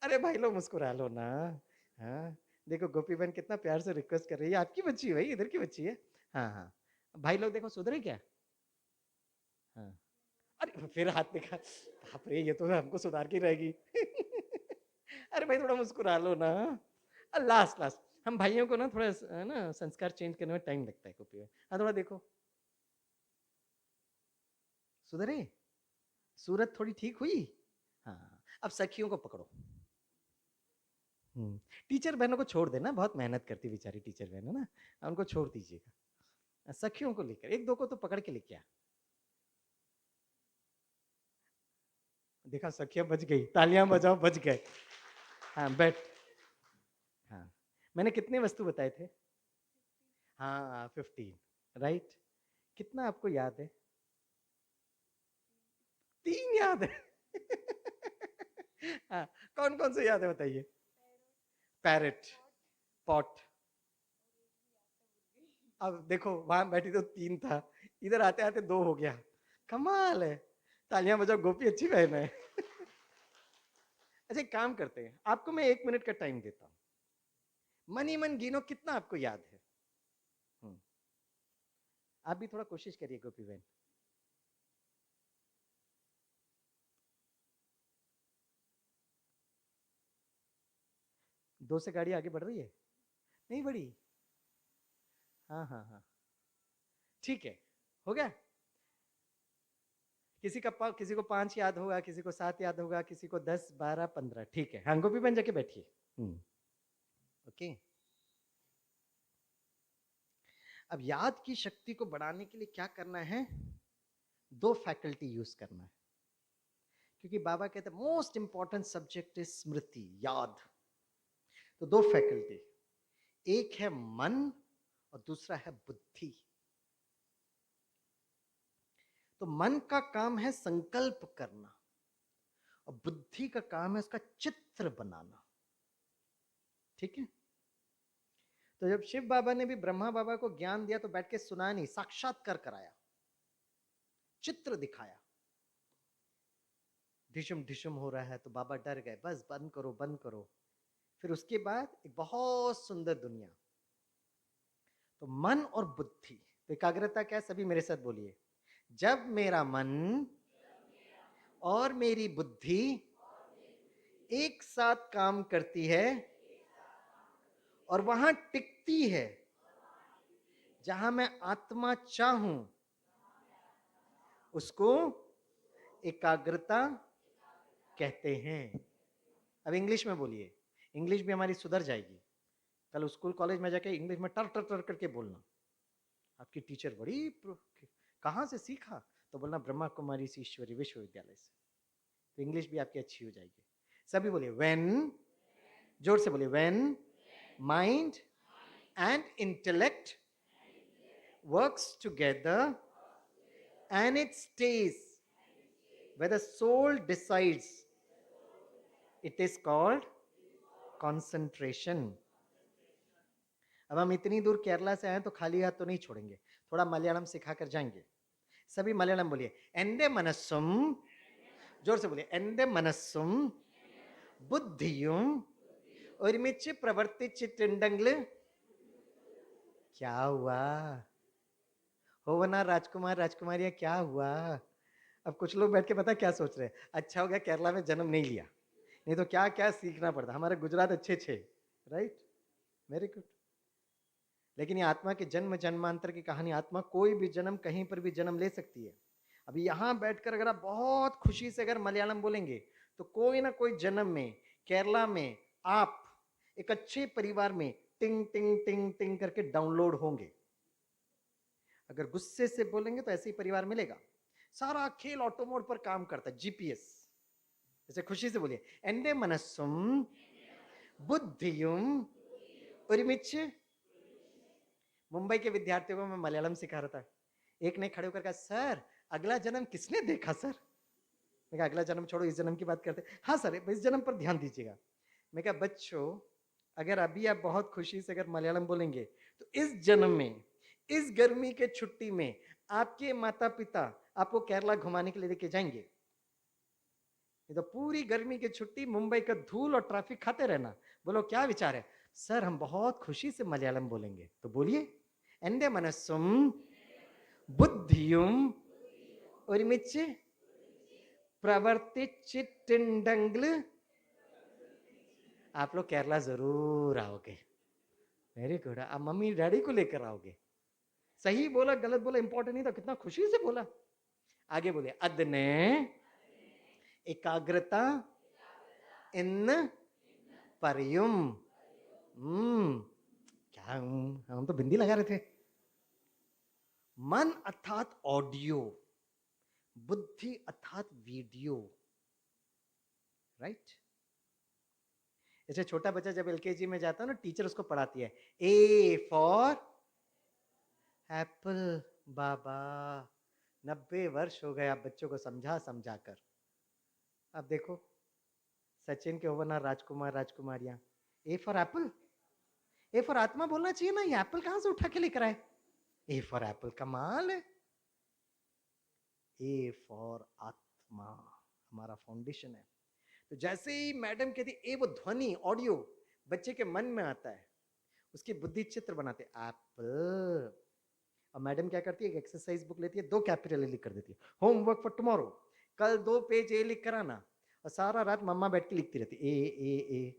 अरे भाई लोग मुस्कुरा लो ना। हाँ, देखो गोपी बहन कितना प्यार से रिक्वेस्ट कर रही है, आपकी बच्ची है भाई, इधर की बच्ची है। हाँ हाँ, भाई लोग देखो सुधरे क्या? हाँ, अरे फिर हाथ दिखा, बाप रे, ये तो हमको सुधार की रहेगी। अरे भाई थोड़ा मुस्कुरा लो ना। लास्ट लास्ट, हम भाइयों को ना थोड़ा ना संस्कार चेंज करने में टाइम लगता है गोपी बहन। हाँ, थोड़ा देखो, सुधरे, सूरत थोड़ी ठीक हुई। हाँ, अब सखियों को पकड़ो। टीचर बहनों को छोड़ देना, बहुत मेहनत करती बेचारी टीचर बहन है ना, उनको छोड़ दीजिएगा। सखियों को लेकर एक दो को तो पकड़ के लेके आ। देखा, सखियां बच गई, तालियां बजाओ, बच गए। हाँ, बैठ। हाँ, मैंने कितने वस्तु बताए थे? हाँ, 15, राइट। कितना आपको याद है? 3 याद है। हाँ, कौन कौन से याद है बताइए? Parrot, pot. अब देखो वहां बैठी तो 3 था, इधर आते आते 2 हो गया। कमाल है। तालियां बजाओ, गोपी अच्छी बहन है। अच्छा एक काम करते हैं, आपको मैं 1 मिनट का टाइम देता हूं, मन ही मन गिनो कितना आपको याद है। हम्म, आप भी थोड़ा कोशिश करिए गोपी बहन। 2 से गाड़ी आगे बढ़ रही है? नहीं बढ़ी? हाँ हाँ हाँ, ठीक है, हो गया। किसी को 5 याद होगा, किसी को 7 याद होगा, किसी को 10, 12, 15, ठीक है। हाँ गोपी बहन जाके बैठिए। ओके। अब याद की शक्ति को बढ़ाने के लिए क्या करना है? 2 फैकल्टी यूज करना है, क्योंकि बाबा कहते हैं मोस्ट इंपॉर्टेंट सब्जेक्ट इज स्मृति, याद। तो 2 फैकल्टी, एक है मन और दूसरा है बुद्धि। तो मन का काम है संकल्प करना और बुद्धि का काम है उसका चित्र बनाना। ठीक है? तो जब शिव बाबा ने भी ब्रह्मा बाबा को ज्ञान दिया तो बैठ के सुना नहीं, साक्षात्कार कराया, चित्र दिखाया। ढिशुम ढिशुम हो रहा है तो बाबा डर गए, बस बंद करो बंद करो। फिर उसके बाद एक बहुत सुंदर दुनिया। तो मन और बुद्धि, तो एकाग्रता क्या है? सभी मेरे साथ बोलिए, जब मेरा मन और मेरी बुद्धि एक साथ काम करती है और वहां टिकती है जहां मैं आत्मा चाहूं, उसको एकाग्रता कहते हैं। अब इंग्लिश में बोलिए, इंग्लिश भी हमारी सुधर जाएगी। कल स्कूल कॉलेज में जाके इंग्लिश में टर टर टर करके बोलना। आपकी टीचर बड़ी कहाँ से सीखा? तो बोलना ब्रह्मा कुमारी ईश्वरी विश्वविद्यालय से। तो इंग्लिश भी आपकी अच्छी हो जाएगी। सभी बोलिए व्हेन, जोर से बोलिए, when mind and intellect works together and it stays where the soul decides, it is called concentration. अब हम इतनी दूर केरला से आए तो खाली हाथ तो नहीं छोड़ेंगे, थोड़ा मलयालम सिखाकर जाएंगे। सभी मलयालम बोलिए, एंडे मनस्सुम, जोर से बोलिए, एंडे मनस्सुम बुद्धियुम ഒരുമിച്ച് प्रवर्तिचिट्टंडंगल। क्या हुआ? हो ना राजकुमार राजकुमारियां, क्या हुआ? अब कुछ लोग बैठ के पता क्या सोच रहे हैं, अच्छा हो गया केरला में जन्म नहीं लिया, नहीं तो क्या क्या सीखना पड़ता। हमारे गुजरात अच्छे थे, राइट, वेरी गुड। लेकिन ये आत्मा के जन्म जन्मांतर की कहानी, आत्मा कोई भी जन्म कहीं पर भी जन्म ले सकती है। अभी यहां बैठकर अगर आप बहुत खुशी से अगर मलयालम बोलेंगे तो कोई ना कोई जन्म में केरला में आप एक अच्छे परिवार में टिंग टिंग टिंग टिंग करके डाउनलोड होंगे। अगर गुस्से से बोलेंगे तो ऐसे ही परिवार मिलेगा। सारा खेल ऑटो मोड पर काम करता है, जीपीएस। जैसे खुशी से बोलिए, एंडे मनस्सुम बुद्धियुम ഒരുമിച്ച്। मुंबई के विद्यार्थियों को मैं मलयालम सिखा रहा था। एक ने खड़े होकर कहा, सर अगला जन्म किसने देखा सर? मैं कहा अगला जन्म छोड़ो, इस जन्म की बात करते। हाँ सर इस जन्म पर ध्यान दीजिएगा। मैं कहा बच्चों, अगर अभी आप बहुत खुशी से अगर मलयालम बोलेंगे तो इस जन्म में, इस गर्मी के छुट्टी में आपके माता पिता आपको केरला घुमाने के लिए लेके जाएंगे। तो पूरी गर्मी की छुट्टी मुंबई का धूल और ट्रैफिक खाते रहना। बोलो क्या विचार है? सर हम बहुत खुशी से मलयालम बोलेंगे। तो बोलिए, एंडे मनस्सुम बुद्धियुम ഒരുമിച്ച് प्रवर्तिचिट्टंडंगल। आप लोग केरला जरूर आओगे, वेरी गुड। आप मम्मी डैडी को लेकर आओगे। सही बोला गलत बोला इंपॉर्टेंट नहीं था, कितना खुशी से बोला। आगे बोले, अदने एकाग्रता इन परियुम। क्या हम तो बिंदी लगा रहे थे। मन अर्थात ऑडियो, बुद्धि अर्थात वीडियो, राइट। जैसे छोटा बच्चा जब एलकेजी में जाता है ना, टीचर उसको पढ़ाती है, ए फॉर एप्पल। बाबा 90 वर्ष हो गए आप बच्चों को समझा समझा कर। अब देखो सचिन के होवना राजकुमार राजकुमारियां। A for apple, A for आत्मा बोलना चाहिए ना, ये एप्पल कहां से उठा के लेकर आए। ए फॉर एप्पल कमाल है। ए फॉर आत्मा हमारा फाउंडेशन है। तो जैसे ही मैडम कहती ए, वो ध्वनि ऑडियो बच्चे के मन में आता है, उसकी बुद्धि चित्र बनाते एप्पल। और मैडम क्या करती है, एक एक्सरसाइज बुक लेती है, 2 कैपिटल लिख कर देती है, होमवर्क फॉर टुमारो, कल 2 पेज ए लिख कर आना। और सारा रात मम्मा बैठ के लिखती रहती ए।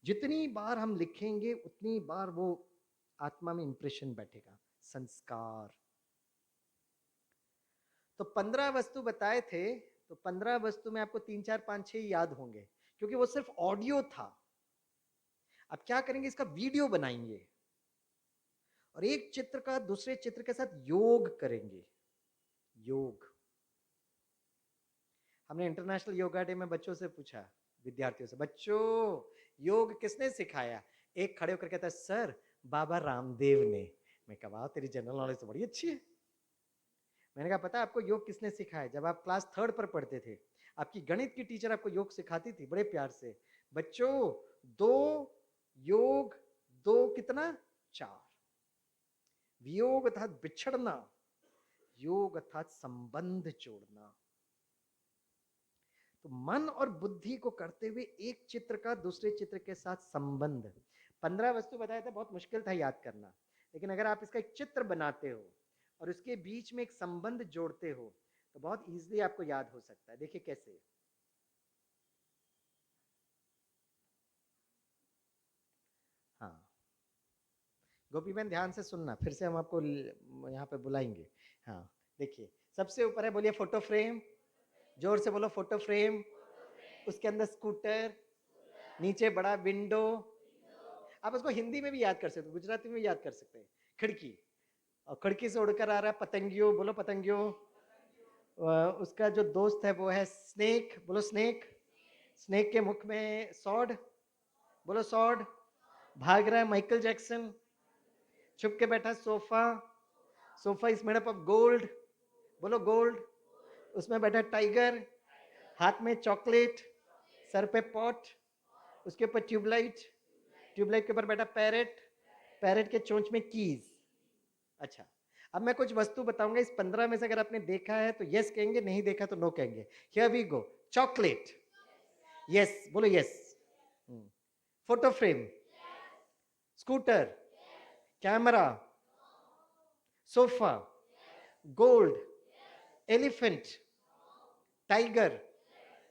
जितनी बार हम लिखेंगे उतनी बार वो आत्मा में इंप्रेशन बैठेगा, संस्कार। तो 15 वस्तु बताए थे, तो 15 वस्तु में आपको 3 4 5 6 याद होंगे, क्योंकि वो सिर्फ ऑडियो था। अब क्या करेंगे, इसका वीडियो बनाएंगे और एक चित्र का दूसरे चित्र के साथ योग करेंगे। योग, हमने इंटरनेशनल योगा डे में बच्चों से पूछा, विद्यार्थियों से, बच्चों योग किसने सिखाया। एक खड़े होकर कहता है सर बाबा रामदेव ने। मैं कहा वाह तेरी जनरल नॉलेज तो बड़ी अच्छी है। मैंने कहा पता है आपको योग किसने सिखाया, जब आप क्लास 3rd पर पढ़ते थे, आपकी गणित की टीचर आपको योग सिखाती थी बड़े प्यार से, बच्चों 2 योग 2 कितना 4, वियोग अर्थात बिछड़ना, योग अर्थात संबंध जोड़ना। तो मन और बुद्धि को करते हुए एक चित्र का दूसरे चित्र के साथ संबंध। 15 वस्तु बताया था, बहुत मुश्किल था याद करना, लेकिन अगर आप इसका एक चित्र बनाते हो और उसके बीच में एक संबंध जोड़ते हो तो बहुत इजीली आपको याद हो सकता है। देखिए कैसे। हाँ गोपी बहन ध्यान से सुनना, फिर से हम आपको यहाँ पे बुलाएंगे। हाँ देखिए, सबसे ऊपर है, बोलिए फोटो फ्रेम, जोर से बोलो फोटो फ्रेम। उसके अंदर स्कूटर, नीचे बड़ा विंडो, आप उसको हिंदी में भी याद कर सकते हो, गुजराती में भी याद कर सकते हैं, खिड़की, और खिड़की से उड़कर आ रहा है पतंगियो, बोलो पतंगियो। उसका जो दोस्त है वो है स्नेक, बोलो स्नेक। स्नेक के मुख में सॉर्ड, बोलो सॉर्ड। भाग रहा है माइकल जैक्सन। छुप के बैठा sofa, sofa is made up of gold, बोलो गोल्ड। उसमें बैठा टाइगर, हाथ में चॉकलेट, सर पे पॉट, उसके ऊपर ट्यूबलाइट, ट्यूबलाइट के ऊपर बैठा पैरेट, पैरेट के चोंच में कीज। अच्छा, अब मैं कुछ वस्तु बताऊंगा, इस 15 में से अगर आपने देखा है तो यस कहेंगे, नहीं देखा तो नो कहेंगे। Here we go. Chocolate, yes बोलो yes. Photo frame, scooter, camera, sofa, gold, elephant, tiger,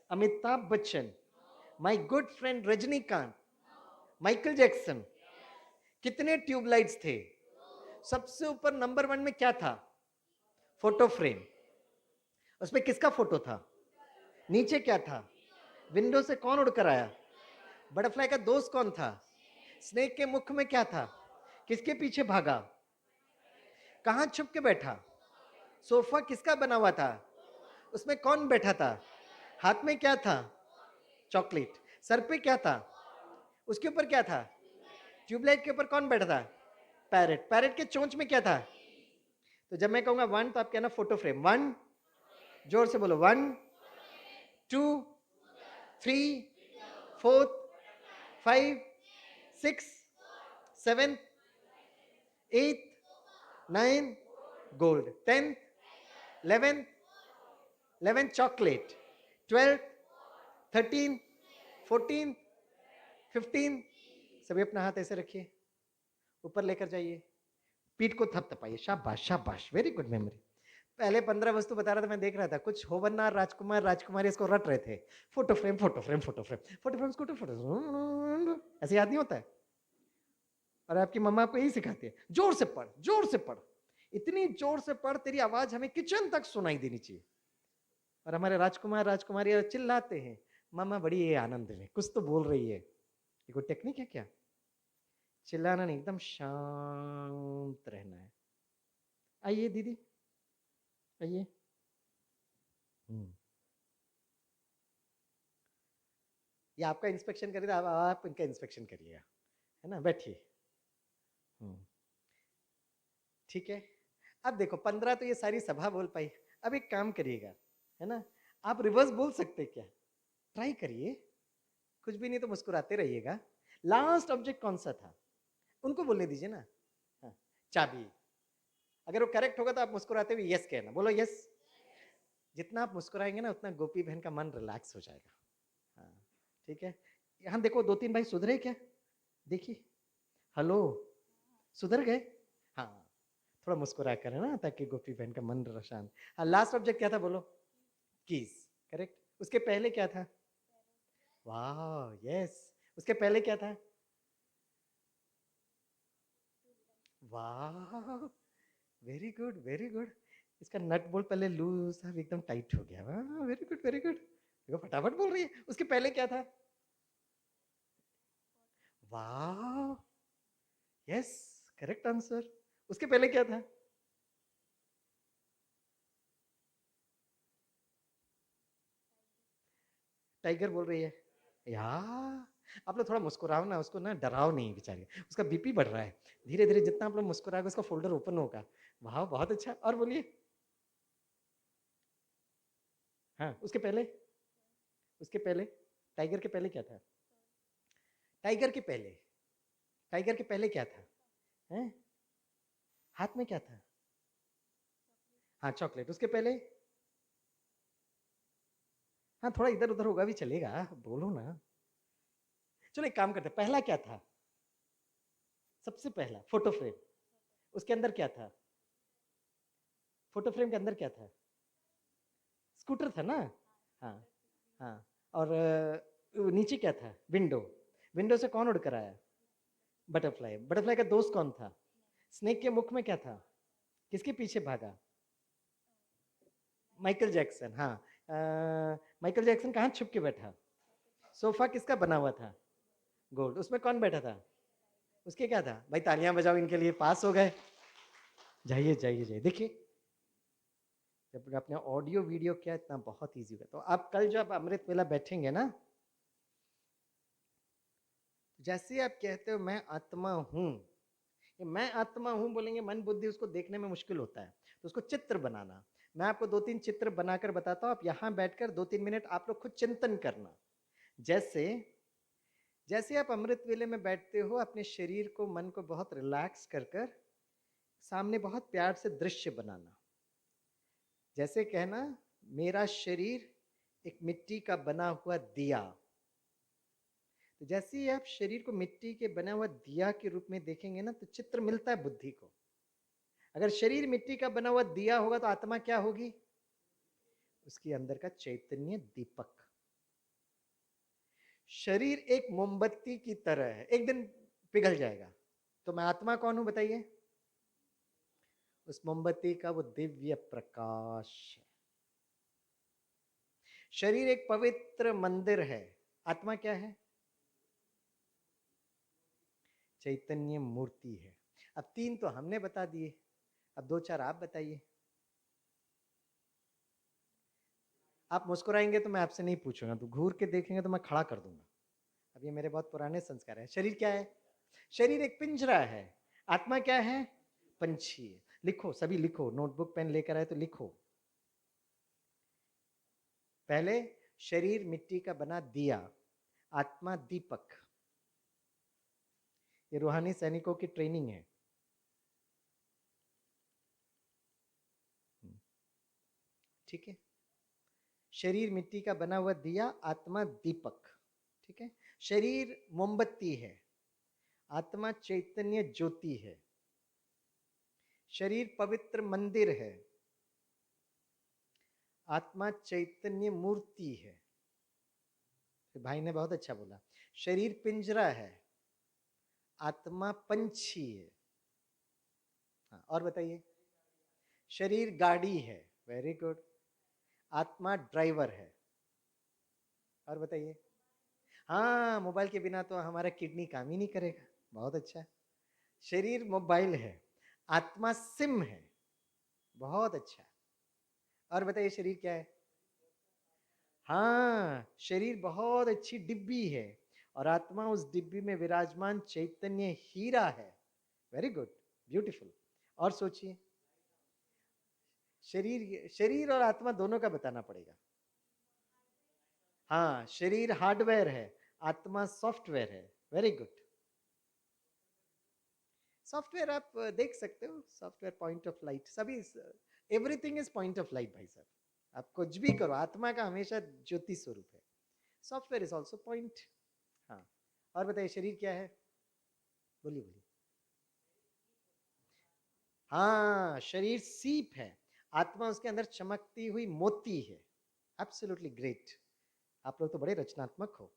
Amitabh Bachchan, my good friend Rajinikanth, Michael Jackson. कितने ट्यूबलाइट्स थे? सबसे ऊपर नंबर 1 में क्या था? Photo frame. उसमें किसका फोटो था? नीचे क्या था? विंडो से कौन उड़कर आया? बटरफ्लाई का दोस्त कौन था? स्नेक के मुख में क्या था? किसके पीछे भागा? कहां छुप के बैठा? सोफा किसका बना हुआ था? उसमें कौन बैठा था? हाथ में क्या था? चॉकलेट। सर पे क्या था? उसके ऊपर क्या था? ट्यूबलाइट के ऊपर कौन बैठा था? पैरेट। पैरेट के चोंच में क्या था? तो जब मैं कहूंगा 1 तो आप कहना फोटो फ्रेम। 1, जोर से बोलो 1 2 3 4 5 6 7 8 9 gold, 10 11 11 chocolate, 12 13 14 15। सभी अपना हाथ ऐसे रखिए, ऊपर लेकर जाइए, पीठ को थपथपाइए, शाबाश शाबाश, वेरी गुड मेमोरी। पहले 15 वस्तु बता रहा था, मैं देख रहा था कुछ होवन्नार राजकुमार राजकुमारी इसको रट रहे थे। Photo frame photo frame photo frame photo frame scooter photo, ऐसे याद नहीं होता है। और आपकी मम्मा आपको यही सिखाती है, जोर से पढ़, जोर से पढ़, इतनी जोर से पढ़ तेरी आवाज हमें किचन तक सुनाई देनी चाहिए। और हमारे राजकुमार राजकुमारी चिल्लाते हैं, मामा बड़ी ये आनंद में कुछ तो बोल रही है। ये कोई टेक्निक है क्या? चिल्लाना नहीं, एकदम शांत रहना है। आइए दीदी आइए। ये आपका इंस्पेक्शन करिए, आप इनका इंस्पेक्शन करिएगा, है ना, बैठिए। ठीक है। अब देखो 15 तो ये सारी सभा बोल पाई। अब एक काम करिएगा, है ना, आप रिवर्स बोल सकते क्या? ट्राई करिए, कुछ भी नहीं तो मुस्कुराते रहिएगा। लास्ट ऑब्जेक्ट कौन सा था? उनको बोलने दीजिए ना। हाँ, चाबी। अगर वो करेक्ट होगा तो आप मुस्कुराते हुए यस कहना, बोलो यस। जितना आप मुस्कुराएंगे ना उतना गोपी बहन का मन रिलैक्स हो जाएगा। हाँ, ठीक है। यहाँ देखो 2-3 भाई सुधरे क्या? देखिए, हेलो, सुधर गए? हाँ, थोड़ा मुस्कुरा कर है ना, ताकि गोपी बहन का मन शांत। हाँ, लास्ट ऑब्जेक्ट क्या था बोलो? कीज। करेक्ट। उसके पहले क्या था? वाह, यस। उसके पहले क्या था? वाह, वेरी गुड, वेरी गुड। इसका नट बोल्ट पहले लूज था, एकदम टाइट हो गया। वाह, वेरी गुड, वेरी गुड। देखो फटाफट बोल रही है। उसके पहले क्या था? वाह, यस, करेक्ट आंसर। उसके पहले क्या था? टाइगर बोल रही है। यार, आप लोग थोड़ा मुस्कुराओ ना, उसको ना डराओ नहीं बेचारी, उसका बीपी बढ़ रहा है। धीरे धीरे जितना आप लोग मुस्कुराओगे उसका फोल्डर ओपन होगा। वाह, बहुत अच्छा। और बोलिए। हाँ, उसके पहले। उसके पहले टाइगर के पहले क्या था? टाइगर के पहले, टाइगर के पहले क्या था? हैं? हाथ में क्या था? हाँ, चॉकलेट। उसके पहले? हाँ, थोड़ा इधर उधर होगा भी चलेगा, बोलो ना। चलो एक काम करते हैं, पहला क्या था? सबसे पहला फोटो फ्रेम। उसके अंदर क्या था? फोटो फ्रेम के अंदर क्या था? स्कूटर था ना? हाँ। हाँ। और नीचे क्या था? विंडो। विंडो से कौन उड़कर आया? बटरफ्लाई। बटरफ्लाई का दोस्त कौन था? स्नेक के मुख में क्या था? किसके पीछे भागा? Michael Jackson. हाँ। माइकल जैक्सन कहाँ छुप के बैठा? सोफा किसका बना हुआ था? गोल्ड। उसमें कौन बैठा था? उसके क्या था? भाई तालियां बजाओ इनके लिए, पास हो गए। जाइए जाइए जाइए। देखिए, जब आपने ऑडियो वीडियो किया इतना बहुत ईजी होगा। तो आप कल जब अमृत वेला बैठेंगे ना, जैसे आप कहते हो मैं आत्मा हूं, ये मैं आत्मा हूं बोलेंगे, मन बुद्धि उसको देखने में मुश्किल होता है, तो उसको चित्र बनाना। मैं आपको 2-3 चित्र बनाकर बताता हूं, आप यहां बैठकर 2-3 मिनट आप लोग खुद चिंतन करना। जैसे जैसे आप अमृत वेले में बैठते हो, अपने शरीर को, मन को बहुत रिलैक्स कर कर सामने बहुत प्यार से दृश्य बनाना। जैसे कहना, मेरा शरीर एक मिट्टी का बना हुआ दिया। तो जैसे ही आप शरीर को मिट्टी के बना हुआ दिया के रूप में देखेंगे ना, तो चित्र मिलता है बुद्धि को। अगर शरीर मिट्टी का बना हुआ दिया होगा तो आत्मा क्या होगी? उसके अंदर का चैतन्य दीपक। शरीर एक मोमबत्ती की तरह है, एक दिन पिघल जाएगा। तो मैं आत्मा कौन हूं बताइए? उस मोमबत्ती का वो दिव्य प्रकाश है। शरीर एक पवित्र मंदिर है। आत्मा क्या है? चैतन्य मूर्ति है। अब 3 तो हमने बता दिए, अब 2-4 आप बताइए। आप मुस्कुराएंगे तो मैं आपसे नहीं पूछूंगा, तो घूर के देखेंगे तो मैं खड़ा कर दूंगा। अब ये मेरे बहुत पुराने संस्कार है। शरीर क्या है? शरीर एक पिंजरा है। आत्मा क्या है? पंछी है। लिखो, सभी लिखो, नोटबुक पेन लेकर आए तो लिखो। पहले, शरीर मिट्टी का बना दिया, आत्मा दीपक। ये रूहानी सैनिकों की ट्रेनिंग है। ठीक है। शरीर मिट्टी का बना हुआ दिया, आत्मा दीपक। ठीक है। शरीर मोमबत्ती है, आत्मा चैतन्य ज्योति है। शरीर पवित्र मंदिर है, आत्मा चैतन्य मूर्ति है। भाई ने बहुत अच्छा बोला। शरीर पिंजरा है, आत्मा पंछी है। हाँ, और बताइए। शरीर गाड़ी है, वेरी गुड, आत्मा ड्राइवर है। और बताइए। हाँ, मोबाइल के बिना तो हमारा किडनी काम ही नहीं करेगा। बहुत अच्छा। शरीर मोबाइल है, आत्मा सिम है। बहुत अच्छा। और बताइए, शरीर क्या है? हाँ, शरीर बहुत अच्छी डिब्बी है, और आत्मा उस डिब्बी में विराजमान चैतन्य हीरा है। Very good, beautiful. और सोचिए। शरीर शरीर और आत्मा दोनों का बताना पड़ेगा। हाँ, शरीर हार्डवेयर है, आत्मा सॉफ्टवेयर है। Very good. सॉफ्टवेयर आप देख सकते हो, सॉफ्टवेयर पॉइंट ऑफ लाइट, सभी everything is point of light भाई साहब। आप कुछ भी करो, आत्मा का हमेशा ज्योति स्वरूप है। Software is also point. हाँ, और बताइए शरीर क्या है? बोलिए बोलिए। हाँ, शरीर सीप है, आत्मा उसके अंदर चमकती हुई मोती है। एब्सोल्युटली ग्रेट, आप लोग तो बड़े रचनात्मक हो।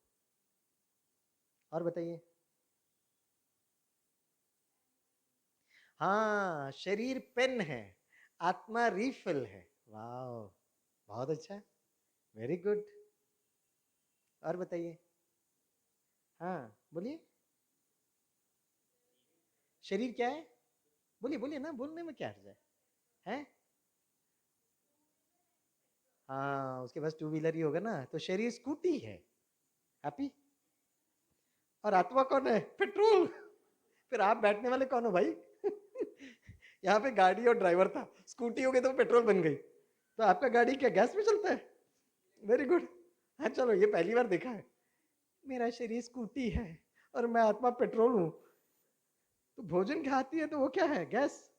और बताइए। हाँ, शरीर पेन है, आत्मा रीफिल है। वाह, बहुत अच्छा, वेरी गुड। और बताइए। हाँ, बोलिए। शरीर क्या है? बोलिए बोलिए ना, बोलने में क्या हर्ज है? हाँ, उसके पास टू व्हीलर ही होगा ना, तो शरीर स्कूटी है। हैप्पी। और आत्मा कौन है? पेट्रोल। फिर आप बैठने वाले कौन हो भाई? यहाँ पे गाड़ी और ड्राइवर था, स्कूटी हो गई तो पेट्रोल बन गई। तो आपका गाड़ी क्या गैस में चलता है? Very good. हाँ चलो, ये पहली बार देखा है। मेरा शरीर स्कूटी है और मैं आत्मा पेट्रोल हूँ। तो भोजन खाती है तो वो क्या है? गैस।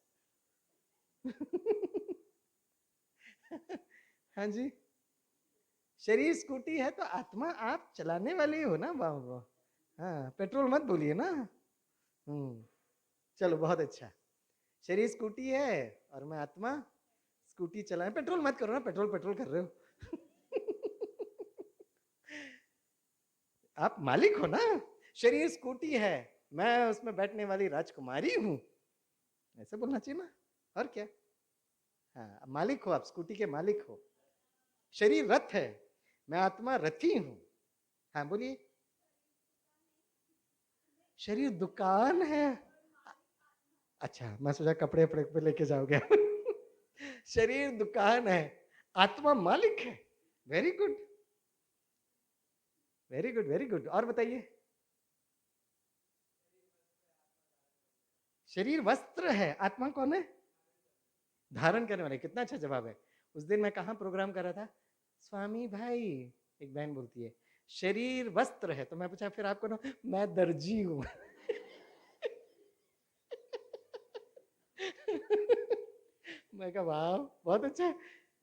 हाँ जी, शरीर स्कूटी है तो आत्मा आप चलाने वाले हो ना बाबू। हाँ, पेट्रोल मत बोलिए ना। चलो बहुत अच्छा। शरीर स्कूटी है और मैं आत्मा स्कूटी चलाए। पेट्रोल मत करो ना, पेट्रोल पेट्रोल कर रहे हो। आप मालिक हो ना। शरीर स्कूटी है, मैं उसमें बैठने वाली राजकुमारी हूं, ऐसे बोलना चाहिए ना। और क्या? हाँ, मालिक हो, आप स्कूटी के मालिक हो। शरीर रथ है, मैं आत्मा रथी हूं। हाँ बोलिए। शरीर दुकान है। अच्छा, मैं सोचा कपड़े वपड़े पे लेके जाओगे। शरीर दुकान है, आत्मा मालिक है। Very good, very good, very good. और बताइए। शरीर वस्त्र है, आत्मा कौन है? धारण करने वाले। कितना अच्छा जवाब है। उस दिन मैं कहाँ प्रोग्राम कर रहा था, स्वामी भाई, एक बहन बोलती है शरीर वस्त्र है, तो मैं पूछा फिर आपको ना, मैं दर्जी हूं। मैं कहा वाह, बहुत अच्छा।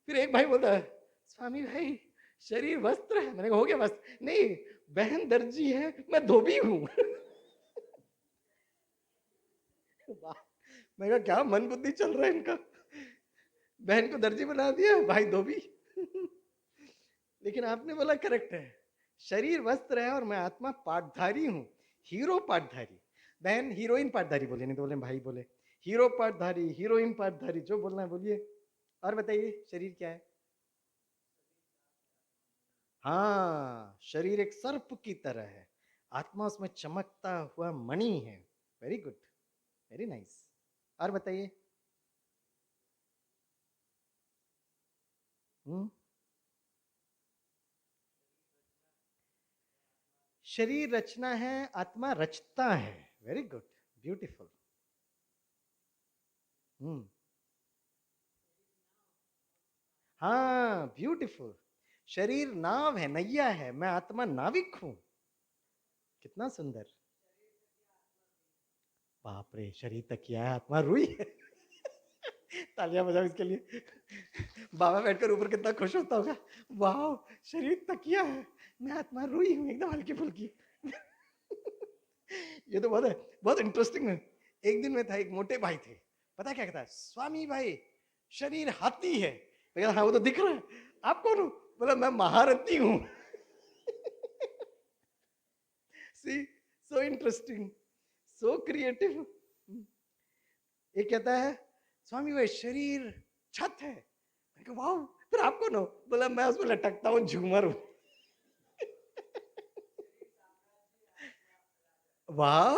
फिर एक भाई बोलता है स्वामी भाई शरीर वस्त्र है, मैंने कहा हो गया वस्त्र नहीं, बहन दर्जी है, मैं धोबी हूं। वाह, मैं कहा क्या मन बुद्धि चल रहा है इनका, बहन को दर्जी बना दिया, भाई धोबी। लेकिन आपने बोला करेक्ट है, शरीर वस्त्र है और मैं आत्मा पाठधारी हूँ, हीरो पाठधारी। बहन हीरोइन पाठधारी बोले, नहीं तो बोले भाई बोले हीरो पाठधारी, हीरोइन पाठधारी, जो बोलना है बोलिए। और बताइए शरीर क्या है? हाँ, शरीर एक सर्प की तरह है, आत्मा उसमें चमकता हुआ मणि है। Very good, very nice. और बताइए। हम्म शरीर रचना है, आत्मा रचता है। Very good, beautiful. हम्म हाँ, ब्यूटीफुल। शरीर नाव है, नैया है, मैं आत्मा नाविक हूं। कितना सुंदर। बाप रे, शरीर तकिया है, आत्मा रुई है। तालियां बजाओ इसके लिए। बाबा बैठकर ऊपर कितना खुश होता होगा। वाह, शरीर तकिया है, मैं आत्मा रुई हूं, एकदम हल्की फुल्की। ये तो बहुत है, बहुत इंटरेस्टिंग है। एक दिन में था, एक मोटे भाई थे, पता क्या कहता है, स्वामी भाई शरीर हाथी है। मैं कहा, हाँ वो तो दिख रहा है, आप कौन हो? बोला मैं महारथी हूं। सी, सो इंटरेस्टिंग, सो क्रिएटिव। एक कहता है स्वामी भाई शरीर छत है। मैंने कहा वाह, फिर आप कौन हो? बोला मैं उसमें लटकता हूँ, झूमर हूँ। वाह,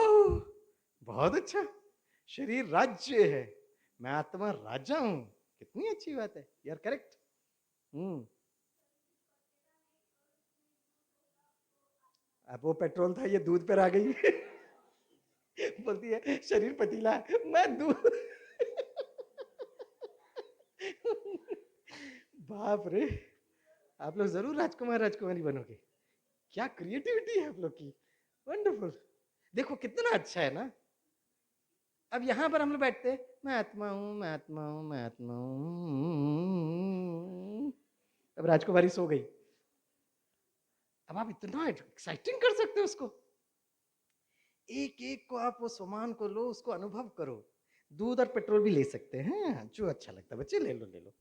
बहुत अच्छा। शरीर राज्य है, मैं आत्मा राजा हूँ। कितनी अच्छी बात है यार, करेक्ट। हम्म अब वो पेट्रोल था, ये दूध पर आ गई। बोलती है शरीर पतीला है, मैं दूध। बाप रे, आप लोग जरूर राजकुमार राजकुमारी बनोगे। क्या क्रिएटिविटी है आप लोग की, वंडरफुल। देखो कितना अच्छा है ना। अब यहाँ पर हम लोग बैठते हैं, मैं आत्मा हूँ, मैं आत्मा हूँ, मैं आत्मा हूँ। अब राजकुमारी सो गई। अब आप इतना एक्साइटिंग कर सकते हो उसको, एक एक को आप वो सामान को लो, उसको अनुभव करो। दूध और पेट्रोल भी ले सकते हैं, जो अच्छा लगता है बच्चे ले लो ले लो,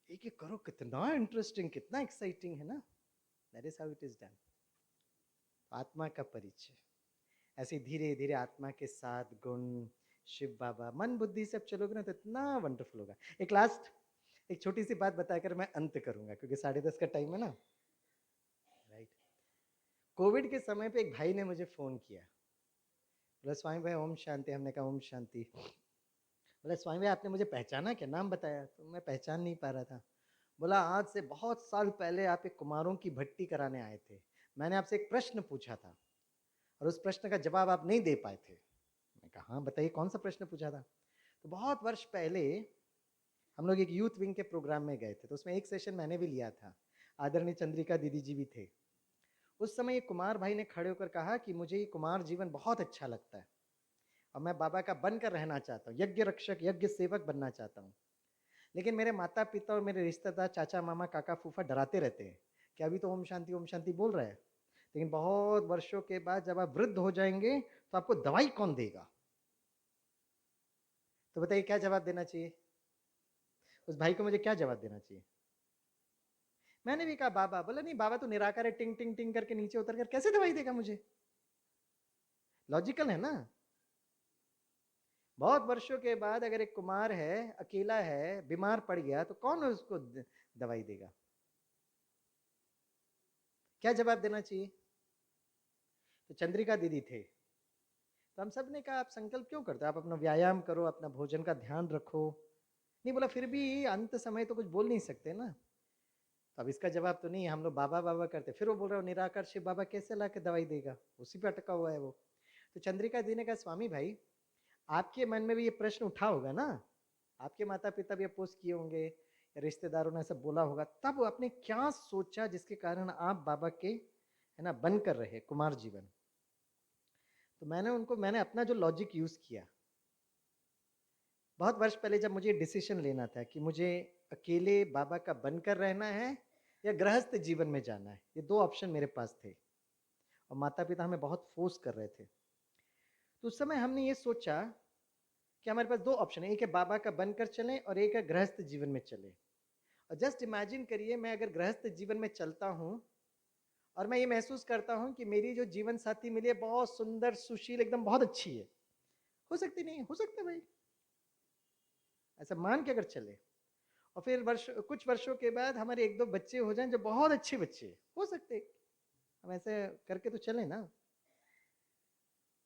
एक एक करो। कितना इंटरेस्टिंग, कितना एक्साइटिंग है ना। That is how it is done. आत्मा का परिचय ऐसे धीरे धीरे आत्मा के साथ गुण, शिव बाबा, मन बुद्धि से अब चलोगे ना तो इतना वंडरफुल होगा। एक लास्ट, एक छोटी सी बात बताकर मैं अंत करूंगा क्योंकि 10:30 का टाइम है ना, राइट। कोविड के समय पे एक भाई ने मुझे फोन किया, बोला स्वामी भाई ओम शांति। हमने कहा ओम शांति। बोला स्वामी भाई आपने मुझे पहचाना क्या, नाम बताया तो मैं पहचान नहीं पा रहा था। बोला आज से बहुत साल पहले आप एक कुमारों की भट्टी कराने आए थे, मैंने आपसे एक प्रश्न पूछा था और उस प्रश्न का जवाब आप नहीं दे पाए थे। मैं कहा हाँ बताइए कौन सा प्रश्न पूछा था। तो बहुत वर्ष पहले हम लोग एक यूथ विंग के प्रोग्राम में गए थे, तो उसमें एक सेशन मैंने भी लिया था, आदरणीय चंद्रिका दीदी जी भी थे। उस समय एक कुमार भाई ने खड़े होकर कहा कि मुझे ये कुमार जीवन बहुत अच्छा लगता है और मैं बाबा का बनकर रहना चाहता हूँ, यज्ञ रक्षक यज्ञ सेवक बनना चाहता हूँ। लेकिन मेरे माता पिता और मेरे रिश्तेदार चाचा मामा काका फूफा डराते रहते हैं कि अभी तो ओम शांति बोल रहा है, लेकिन बहुत वर्षों के बाद जब आप वृद्ध हो जाएंगे तो आपको दवाई कौन देगा। तो बताइए क्या जवाब देना चाहिए उस भाई को, मुझे क्या जवाब देना चाहिए। मैंने भी कहा बाबा। बोला नहीं बाबा तो निराकार है, टिंग टिंग टिंग करके नीचे उतर कर कैसे दवाई देगा मुझे। लॉजिकल है ना। बहुत वर्षों के बाद अगर एक कुमार है, अकेला है, बीमार पड़ गया तो कौन उसको दवाई देगा। क्या जवाब देना चाहिए। तो चंद्रिका दीदी थे, तो हम सब ने कहा आप संकल्प क्यों करते हो, आप अपना व्यायाम करो, अपना भोजन का ध्यान रखो। नहीं बोला फिर भी अंत समय तो कुछ बोल नहीं सकते ना। तो अब इसका जवाब तो नहीं है, हम लोग बाबा बाबा करते। फिर वो बोल रहा है निराकार शिव बाबा कैसे ला के दवाई देगा, उसी पे अटका हुआ है वो। तो चंद्रिका दी ने कहा स्वामी भाई आपके मन में भी ये प्रश्न उठा होगा ना, आपके माता पिता भी अपोज किए होंगे, रिश्तेदारों ने सब बोला होगा, तब आपने क्या सोचा जिसके कारण आप बाबा के है ना बन कर रहे कुमार जीवन। तो मैंने अपना जो लॉजिक यूज किया, बहुत वर्ष पहले जब मुझे डिसीजन लेना था कि मुझे अकेले बाबा का बनकर रहना है या गृहस्थ जीवन में जाना है, ये दो ऑप्शन मेरे पास थे और माता पिता हमें बहुत फोर्स कर रहे थे। तो उस समय हमने ये सोचा कि हमारे पास दो ऑप्शन है, एक है बाबा का बनकर चलें और एक है गृहस्थ जीवन में चले। और जस्ट इमेजिन करिए मैं अगर गृहस्थ जीवन में चलता हूँ और मैं ये महसूस करता हूँ कि मेरी जो जीवन साथी मिली है बहुत सुंदर सुशील एकदम बहुत अच्छी है, हो सकती नहीं हो सकता भाई, ऐसा मान के अगर चले और फिर कुछ वर्षों के बाद हमारे एक दो बच्चे हो जाएं जो बहुत अच्छे बच्चे हो सकते, हम ऐसे करके तो चले ना।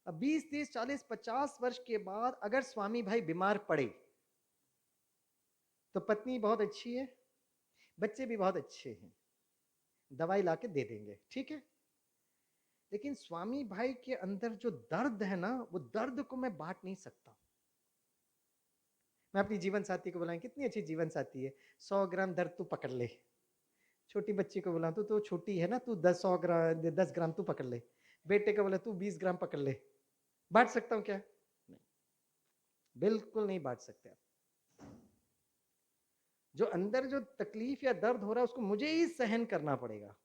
अब 20 30 40 50 वर्ष के बाद अगर स्वामी भाई बीमार पड़े तो पत्नी बहुत अच्छी है, बच्चे भी बहुत अच्छे हैं, दवाई लाके दे देंगे ठीक है। लेकिन स्वामी भाई के अंदर जो दर्द है ना, वो दर्द को मैं बांट नहीं सकता। मैं अपनी जीवन साथी को बोला कितनी अच्छी जीवन साथी है, 100 ग्राम दर्द तू पकड़ ले। छोटी बच्ची को बोला तू तो छोटी है ना, तू 100 ग्राम 10 ग्राम तू पकड़ ले। बेटे को बोला तू 20 ग्राम पकड़ ले। बांट सकता हूँ क्या, नहीं, बिल्कुल नहीं बांट सकते आप। जो अंदर जो तकलीफ या दर्द हो रहा है उसको मुझे ही सहन करना पड़ेगा।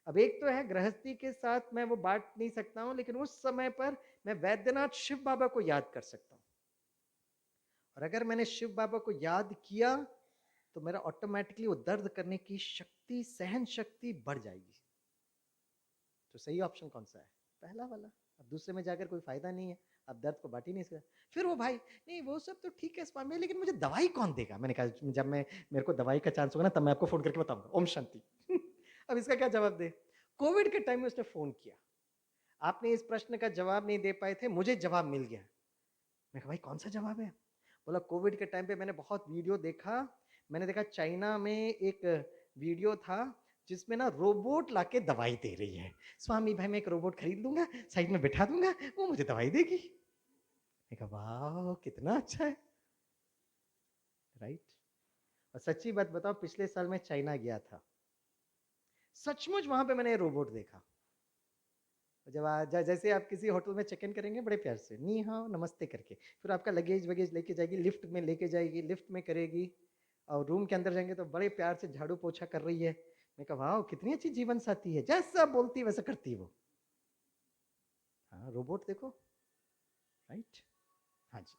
अब एक तो है गृहस्थी के साथ मैं वो बांट नहीं सकता हूँ, लेकिन उस समय पर मैं वैद्यनाथ शिव बाबा को याद कर सकता हूँ। और अगर मैंने शिव बाबा को याद किया तो मेरा ऑटोमेटिकली वो दर्द करने की शक्ति, सहन शक्ति बढ़ जाएगी। तो सही ऑप्शन कौन सा है, पहला वाला। अब दूसरे में जाकर कोई फायदा नहीं है, अब दर्द को बांट ही नहीं सकता। फिर वो भाई नहीं वो सब तो ठीक है स्वामी, लेकिन मुझे दवाई कौन देगा। मैंने कहा जब मैं मेरे को दवाई का चांस होगा ना तब मैं आपको फोन करके बताऊंगा, ओम शांति। अब इसका क्या जवाब दे। कोविड के टाइम में उसने फोन किया, आपने इस प्रश्न का जवाब नहीं दे पाए थे, मुझे जवाब मिल गया। मैं कहा भाई कौन सा जवाब है। बोला कोविड के टाइम पे मैंने बहुत वीडियो देखा, मैंने देखा चाइना में एक वीडियो था जिसमें ना रोबोट लाके दवाई दे रही है। स्वामी भाई मैं एक रोबोट खरीद लूंगा, साइड में बिठा दूंगा, वो मुझे दवाई देगी। मैं कहा वाह कितना अच्छा है, राइट। और सच्ची बात बताओ पिछले साल मैं चाइना गया था, सचमुच वहां पे मैंने रोबोट देखा। जैसे आप किसी होटल में चेक इन करेंगे बड़े प्यार से नी हाओ नमस्ते करके, फिर आपका लगेज वगेज लेके जाएगी, लिफ्ट में लेके जाएगी, लिफ्ट में करेगी, और रूम के अंदर जाएंगे तो बड़े प्यार से झाड़ू पोछा कर रही है। मैं कहा वाह कितनी अच्छी जीवन साथी है, जैसा बोलती वैसा करती वो। हाँ रोबोट देखो, राइट। हाँ जी।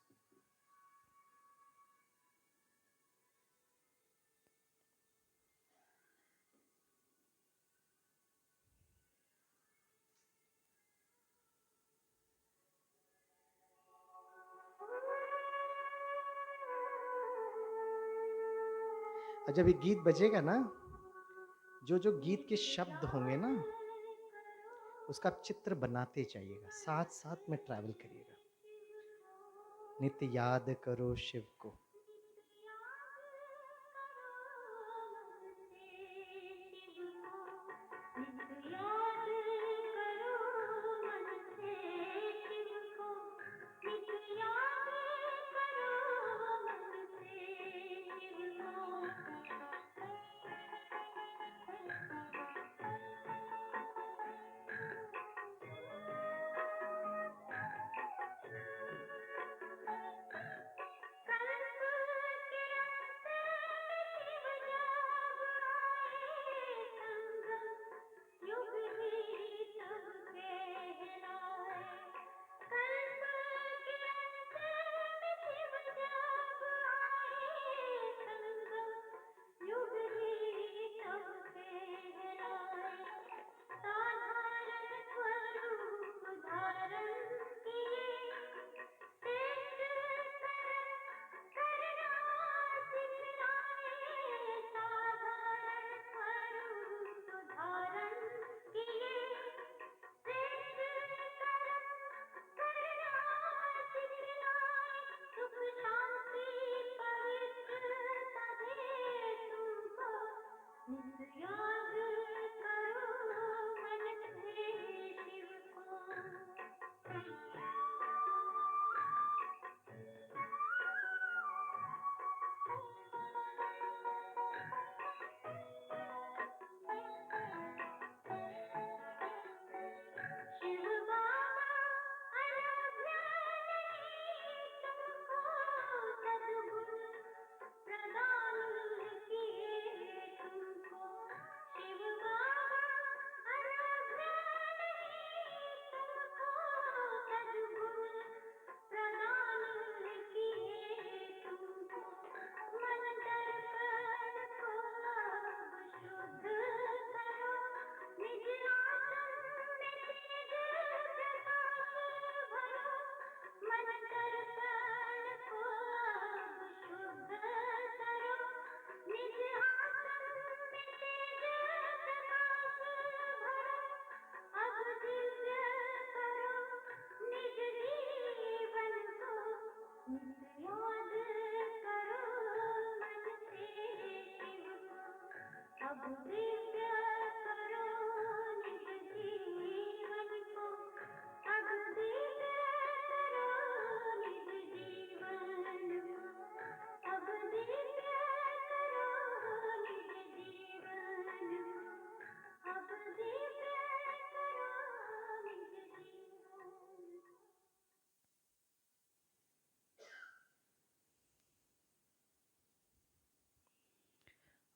और जब ये गीत बजेगा ना, जो जो गीत के शब्द होंगे ना, उसका आप चित्र बनाते जाइएगा, साथ साथ में ट्रैवल करिएगा। नित्य याद करो शिव को।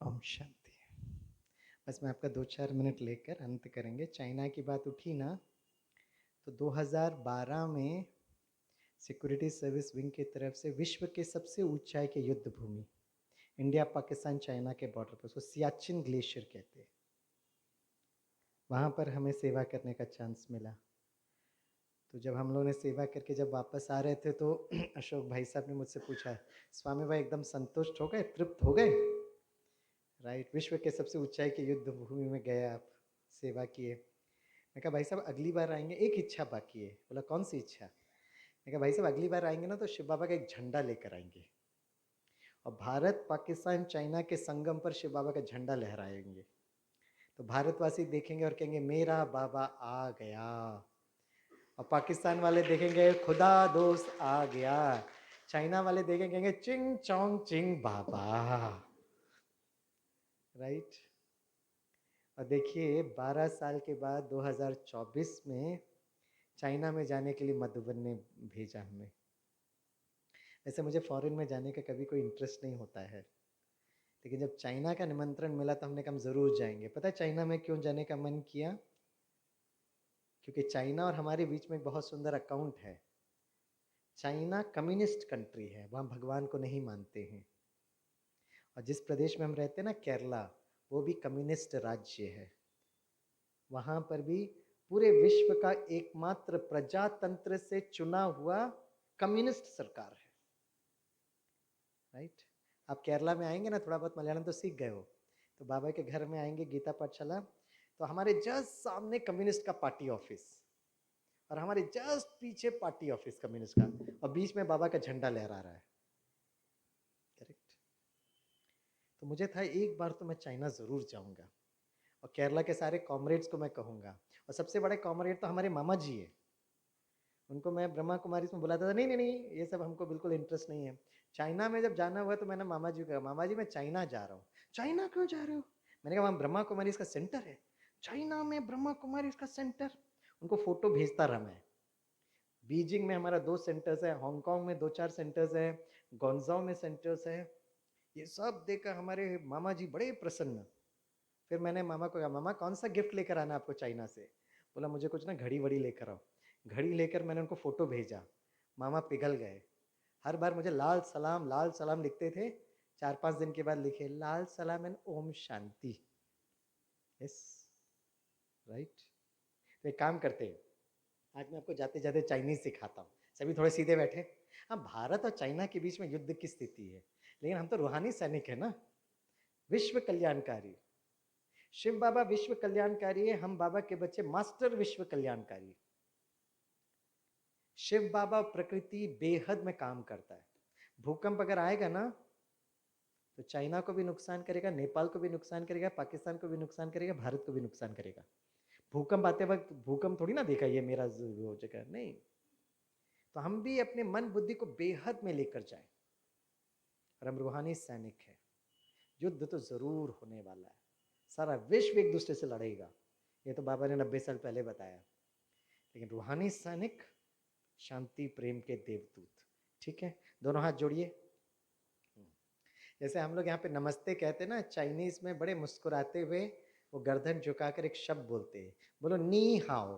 ओम शांति। बस मैं आपका 2-4 मिनट लेकर अंत करेंगे। चाइना की बात उठी ना, तो 2012 में सिक्योरिटी सर्विस विंग की तरफ से विश्व के सबसे ऊंचाई के युद्ध भूमि, इंडिया पाकिस्तान चाइना के बॉर्डर पर, उसको सियाचिन ग्लेशियर कहते हैं, वहाँ पर हमें सेवा करने का चांस मिला। तो जब हम लोगों ने सेवा करके जब वापस आ रहे थे तो अशोक भाई साहब ने मुझसे पूछा, स्वामी भाई एकदम संतुष्ट हो गए, तृप्त हो गए? राइट, विश्व के सबसे ऊंचाई के युद्ध भूमि में गए आप, सेवा किए। मैं कहा भाई साहब अगली बार आएंगे, एक इच्छा बाकी है। बोला कौन सी इच्छा? मैं कहा भाई साहब अगली बार आएंगे ना तो शिव बाबा का एक झंडा लेकर आएंगे, और भारत पाकिस्तान चाइना के संगम पर शिव बाबा का झंडा लहराएंगे, तो भारतवासी देखेंगे और कहेंगे मेरा बाबा आ गया, और पाकिस्तान वाले देखेंगे खुदा दोस्त आ गया, चाइना वाले देखेंगे कहेंगे चिंग चोंग चिंग बाबा। राइट। और देखिए 12 साल के बाद 2024 में चाइना में जाने के लिए मधुबन ने भेजा हमें। वैसे मुझे फॉरेन में जाने का कभी कोई इंटरेस्ट नहीं होता है, लेकिन जब चाइना का निमंत्रण मिला तो हमने कहा हम ज़रूर जाएंगे। पता है चाइना में क्यों जाने का मन किया? क्योंकि चाइना और हमारे बीच में एक बहुत सुंदर अकाउंट है। चाइना कम्युनिस्ट कंट्री है, वहाँ भगवान को नहीं मानते हैं। और जिस प्रदेश में हम रहते हैं ना, केरला, वो भी कम्युनिस्ट राज्य है। वहाँ पर भी पूरे विश्व का एकमात्र प्रजातंत्र से चुना हुआ कम्युनिस्ट सरकार है। राइट? आप केरला में आएंगे ना, थोड़ा बहुत मलयालम तो सीख गए हो, तो बाबा के घर में आएंगे गीता पाठशाला, तो हमारे जस्ट सामने कम्युनिस्ट का पार्टी ऑफिस, और हमारे जस्ट पीछे पार्टी ऑफिस कम्युनिस्ट का, और बीच में बाबा का झंडा लहरा रहा है। करेक्ट? तो मुझे था एक बार तो मैं चाइना ज़रूर जाऊंगा, और केरला के सारे कॉमरेड्स को मैं कहूँगा, और सबसे बड़े कॉमरेड तो हमारे मामा जी है। उनको मैं ब्रह्मा कुमारी में बुलाता था, नहीं नहीं नहीं, ये सब हमको बिल्कुल इंटरेस्ट नहीं है। चाइना में जब जाना हुआ तो मैंने मामा जी को कहा, मामा जी मैं चाइना जा रहा हूँ। चाइना क्यों जा रहे हो? मैंने कहा वहाँ ब्रह्मा कुमारी का सेंटर है। चाइना में ब्रह्मा कुमारी का सेंटर? उनको फोटो भेजता रहा मैं। बीजिंग में हमारा 2 सेंटर्स है, हांगकांग में 2-4 सेंटर्स है, गोंजाओ में सेंटर्स है। ये सब देखकर हमारे मामा जी बड़े प्रसन्न। फिर मैंने मामा को कहा, मामा कौन सा गिफ्ट लेकर आना आपको चाइना से? बोला मुझे कुछ ना घड़ी वड़ी लेकर आओ। घड़ी लेकर मैंने उनको फोटो भेजा, मामा पिघल गए। हर बार मुझे लाल सलाम लिखते थे, 4-5 दिन के बाद लिखे लाल सलाम एंड ओम शांति। Yes, right. तो एक काम करते हैं, आज मैं आपको जाते जाते चाइनीज सिखाता हूँ। सभी थोड़े सीधे बैठे। हाँ, भारत और चाइना के बीच में युद्ध की स्थिति है, लेकिन हम तो रूहानी सैनिक है ना, विश्व कल्याणकारी। शिव बाबा विश्व कल्याणकारी है, हम बाबा के बच्चे मास्टर विश्व कल्याणकारी। शिव बाबा प्रकृति बेहद में काम करता है। भूकंप अगर आएगा ना, तो चाइना को भी नुकसान करेगा, नेपाल को भी नुकसान करेगा, पाकिस्तान को भी नुकसान करेगा, भारत को भी नुकसान करेगा। भूकंप आते वक्त भूकंप थोड़ी ना देखा ये मेरा वो जगह नहीं। तो हम भी अपने मन बुद्धि को बेहद में लेकर जाएं, और हम रूहानी सैनिक हैं। युद्ध तो जरूर होने वाला है, सारा विश्व एक दूसरे से लड़ेगा, ये तो बाबा ने 90 साल पहले बताया। लेकिन रूहानी सैनिक, शांति प्रेम के देवदूत। ठीक है, दोनों हाथ जोड़िए। जैसे हम लोग यहाँ पे नमस्ते कहते हैं ना, चाइनीज में बड़े मुस्कुराते हुए वो गर्दन झुकाकर एक शब्द बोलते हैं, बोलो नी हाओ।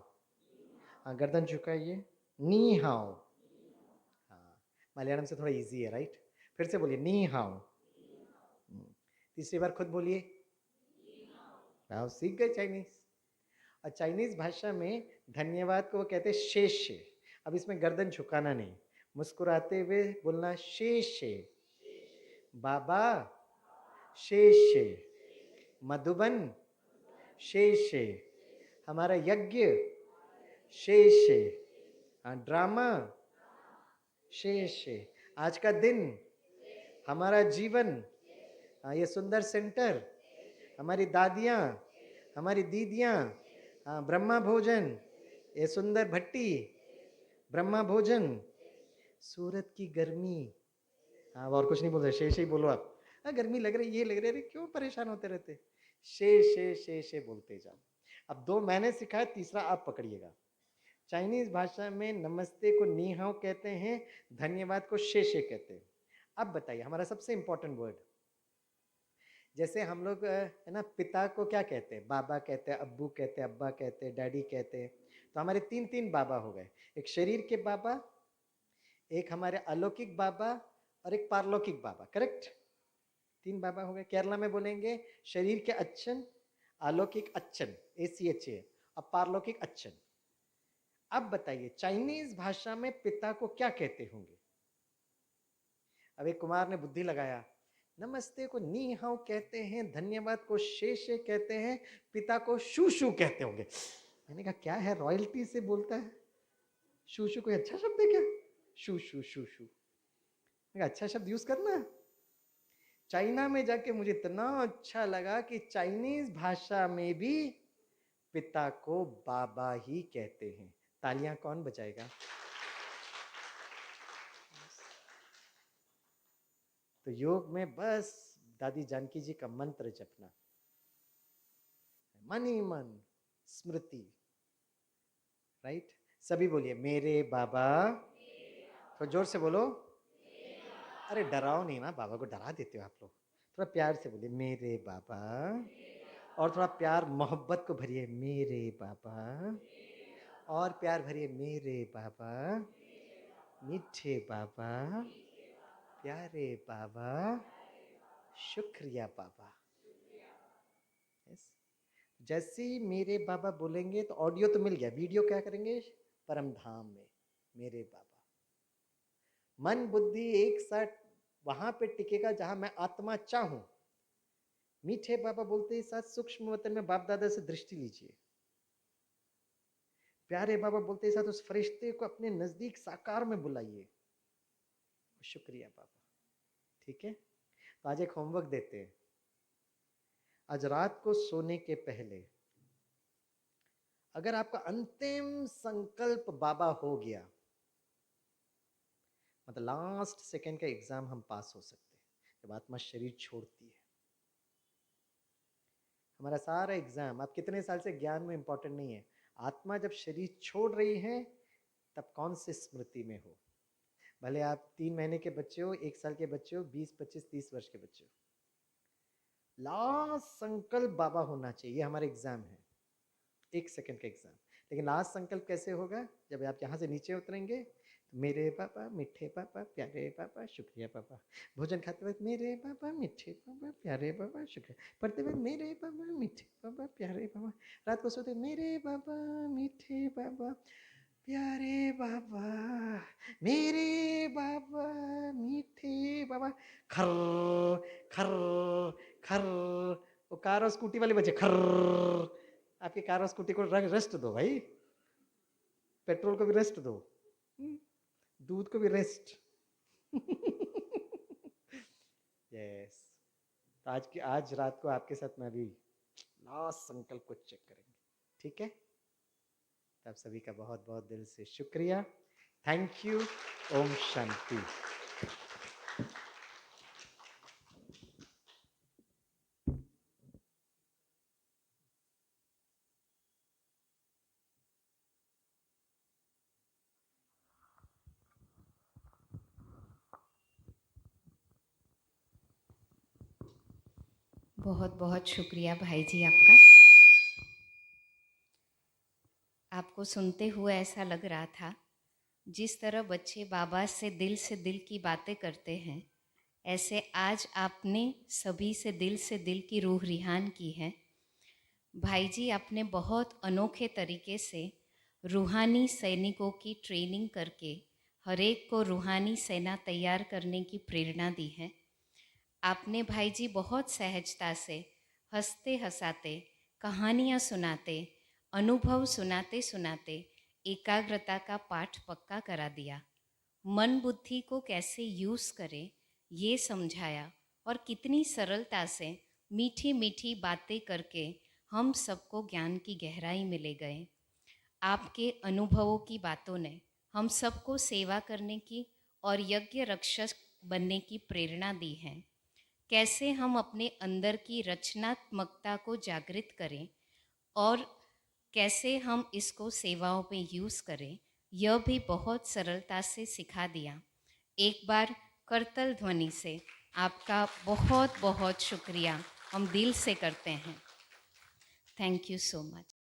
हाँ, गर्दन झुकाइए, नी हाओ। हाँ, मलयालम से थोड़ा इजी है, राइट? फिर से बोलिए नी हाओ। तीसरी बार खुद बोलिए। वाह, सीख गए चाइनीज। और चाइनीज भाषा में धन्यवाद को वो कहते हैं शेषे। अब इसमें गर्दन झुकाना नहीं, मुस्कुराते हुए बोलना शेषे। बाबा शेषे, मधुबन शेषे, हमारा यज्ञ शेषे, ड्रामा शेषे, आज का दिन, हमारा जीवन, ये सुंदर सेंटर, हमारी दादियाँ, हमारी दीदियाँ, ब्रह्मा भोजन, ये सुंदर भट्टी, ब्रह्मा भोजन, सूरत की गर्मी। हाँ, और कुछ नहीं बोल रहे, शेष ही बोलो आप। गर्मी लग रही, ये लग रही, अरे क्यों परेशान होते रहते? शे बोलते जाओ। अब 2 मैंने सिखाया, तीसरा आप पकड़िएगा। चाइनीज भाषा में नमस्ते को नी हाओ कहते हैं, धन्यवाद को शे कहते हैं। अब बताइए हमारा सबसे इंपॉर्टेंट वर्ड, जैसे हम लोग है ना, पिता को क्या कहते हैं? बाबा कहते हैं, अब्बू कहते हैं, अब्बा कहते हैं, डैडी कहते हैं। तो हमारे 3 बाबा हो गए, एक शरीर के बाबा, एक हमारे अलौकिक बाबा, और एक पारलौकिक बाबा। करेक्ट? 3 बाबा हो गए। केरला में बोलेंगे शरीर के अच्छन, अलौकिक अच्छन, ACHA, और पारलौकिक अच्छन। अब बताइए चाइनीज भाषा में पिता को क्या कहते होंगे? अब एक कुमार ने बुद्धि लगाया, नमस्ते को नी हाउ कहते हैं, धन्यवाद को शेषे कहते हैं, पिता को शूशु कहते होंगे। मैंने कहा क्या है, रॉयल्टी से बोलता है, शूशु कोई अच्छा शब्द है क्या? शूशु शूशु, मैंने कहा अच्छा शब्द यूज करना। चाइना में जाके मुझे इतना अच्छा लगा कि चाइनीज भाषा में भी पिता को बाबा ही कहते हैं। तालियां कौन बजाएगा? तो योग में बस दादी जानकी जी का मंत्र जपना, मन ही मन, स्मृति, राइट। सभी बोलिए मेरे बाबा, थोड़ा जोर से बोलो। अरे डराओ नहीं ना, बाबा को डरा देते हो आप लोग। थोड़ा प्यार से बोलिए मेरे बाबा, और थोड़ा प्यार मोहब्बत को भरिए मेरे बाबा, और प्यार भरिए मेरे बाबा, मीठे बाबा, प्यारे बाबा, शुक्रिया बाबा। यस, जैसे ही मेरे बाबा बोलेंगे तो ऑडियो तो मिल गया, वीडियो क्या करेंगे परम धाम में मेरे बाबा। मन बुद्धि एक साथ वहां पे टिकेगा जहां मैं आत्मा चाहूं। मीठे बाबा बोलते ही साथ सूक्ष्म वतन में बाप दादा से दृष्टि लीजिए। प्यारे बाबा बोलते ही साथ उस फरिश्ते को अपने नजदीक साकार में बुलाइए। शुक्रिया बाबा। ठीक है, तो आज एक होमवर्क देते हैं। आज रात को सोने के पहले अगर आपका अंतिम संकल्प बाबा हो गया, मतलब लास्ट सेकंड का एग्जाम हम पास हो सकते हैं जब आत्मा शरीर छोड़ती है। हमारा सारा एग्जाम, आप कितने साल से ज्ञान में इंपॉर्टेंट नहीं है, आत्मा जब शरीर छोड़ रही है तब कौन सी स्मृति में हो। भले आप 3 महीने के बच्चे हो, 1 साल के बच्चे हो, 20, 25, 30 वर्ष के बच्चे हो, लास्ट संकल्प बाबा होना चाहिए। ये हमारा एग्जाम है, 1 सेकंड का एग्जाम। लेकिन लास्ट संकल्प कैसे होगा, जब आप यहाँ से नीचे उतरेंगे तो मेरे पापा, मीठे पापा, प्यारे पापा, शुक्रिया पापा। भोजन खाते वक्त मेरे पापा, मीठे पापा, प्यारे पापा, शुक्रिया। पढ़ते वक्त मेरे पापा, मीठे पापा, प्यारे पापा। रात को सोते मेरे पापा, मीठे पापा, प्यारे बाबा, मेरे बाबा, मीठे बाबा। खर खर खर, वो कार और स्कूटी वाले बच्चे खर। आपकी कार और स्कूटी को रेस्ट दो भाई, पेट्रोल को भी रेस्ट दो, दूध को भी रेस्ट। यस, तो आज रात को आपके साथ मैं भी लास्ट संकल्प को चेक करेंगे। ठीक है, तो आप सभी का बहुत बहुत दिल से शुक्रिया। Thank you. ओम शांति। बहुत बहुत शुक्रिया भाई जी आपका। आपको सुनते हुए ऐसा लग रहा था जिस तरह बच्चे बाबा से दिल की बातें करते हैं, ऐसे आज आपने सभी से दिल की रूह रिहान की है। भाई जी आपने बहुत अनोखे तरीके से रूहानी सैनिकों की ट्रेनिंग करके हर एक को रूहानी सेना तैयार करने की प्रेरणा दी है। आपने भाई जी बहुत सहजता से हंसते हंसाते कहानियाँ सुनाते अनुभव सुनाते सुनाते एकाग्रता का पाठ पक्का करा दिया। मन बुद्धि को कैसे यूज़ करें ये समझाया, और कितनी सरलता से मीठी मीठी बातें करके हम सबको ज्ञान की गहराई में ले गए। आपके अनुभवों की बातों ने हम सबको सेवा करने की और यज्ञ रक्षक बनने की प्रेरणा दी है। कैसे हम अपने अंदर की रचनात्मकता को जागृत करें और कैसे हम इसको सेवाओं में यूज़ करें, यह भी बहुत सरलता से सिखा दिया। एक बार करतल ध्वनि से आपका बहुत बहुत शुक्रिया हम दिल से करते हैं। Thank you so much.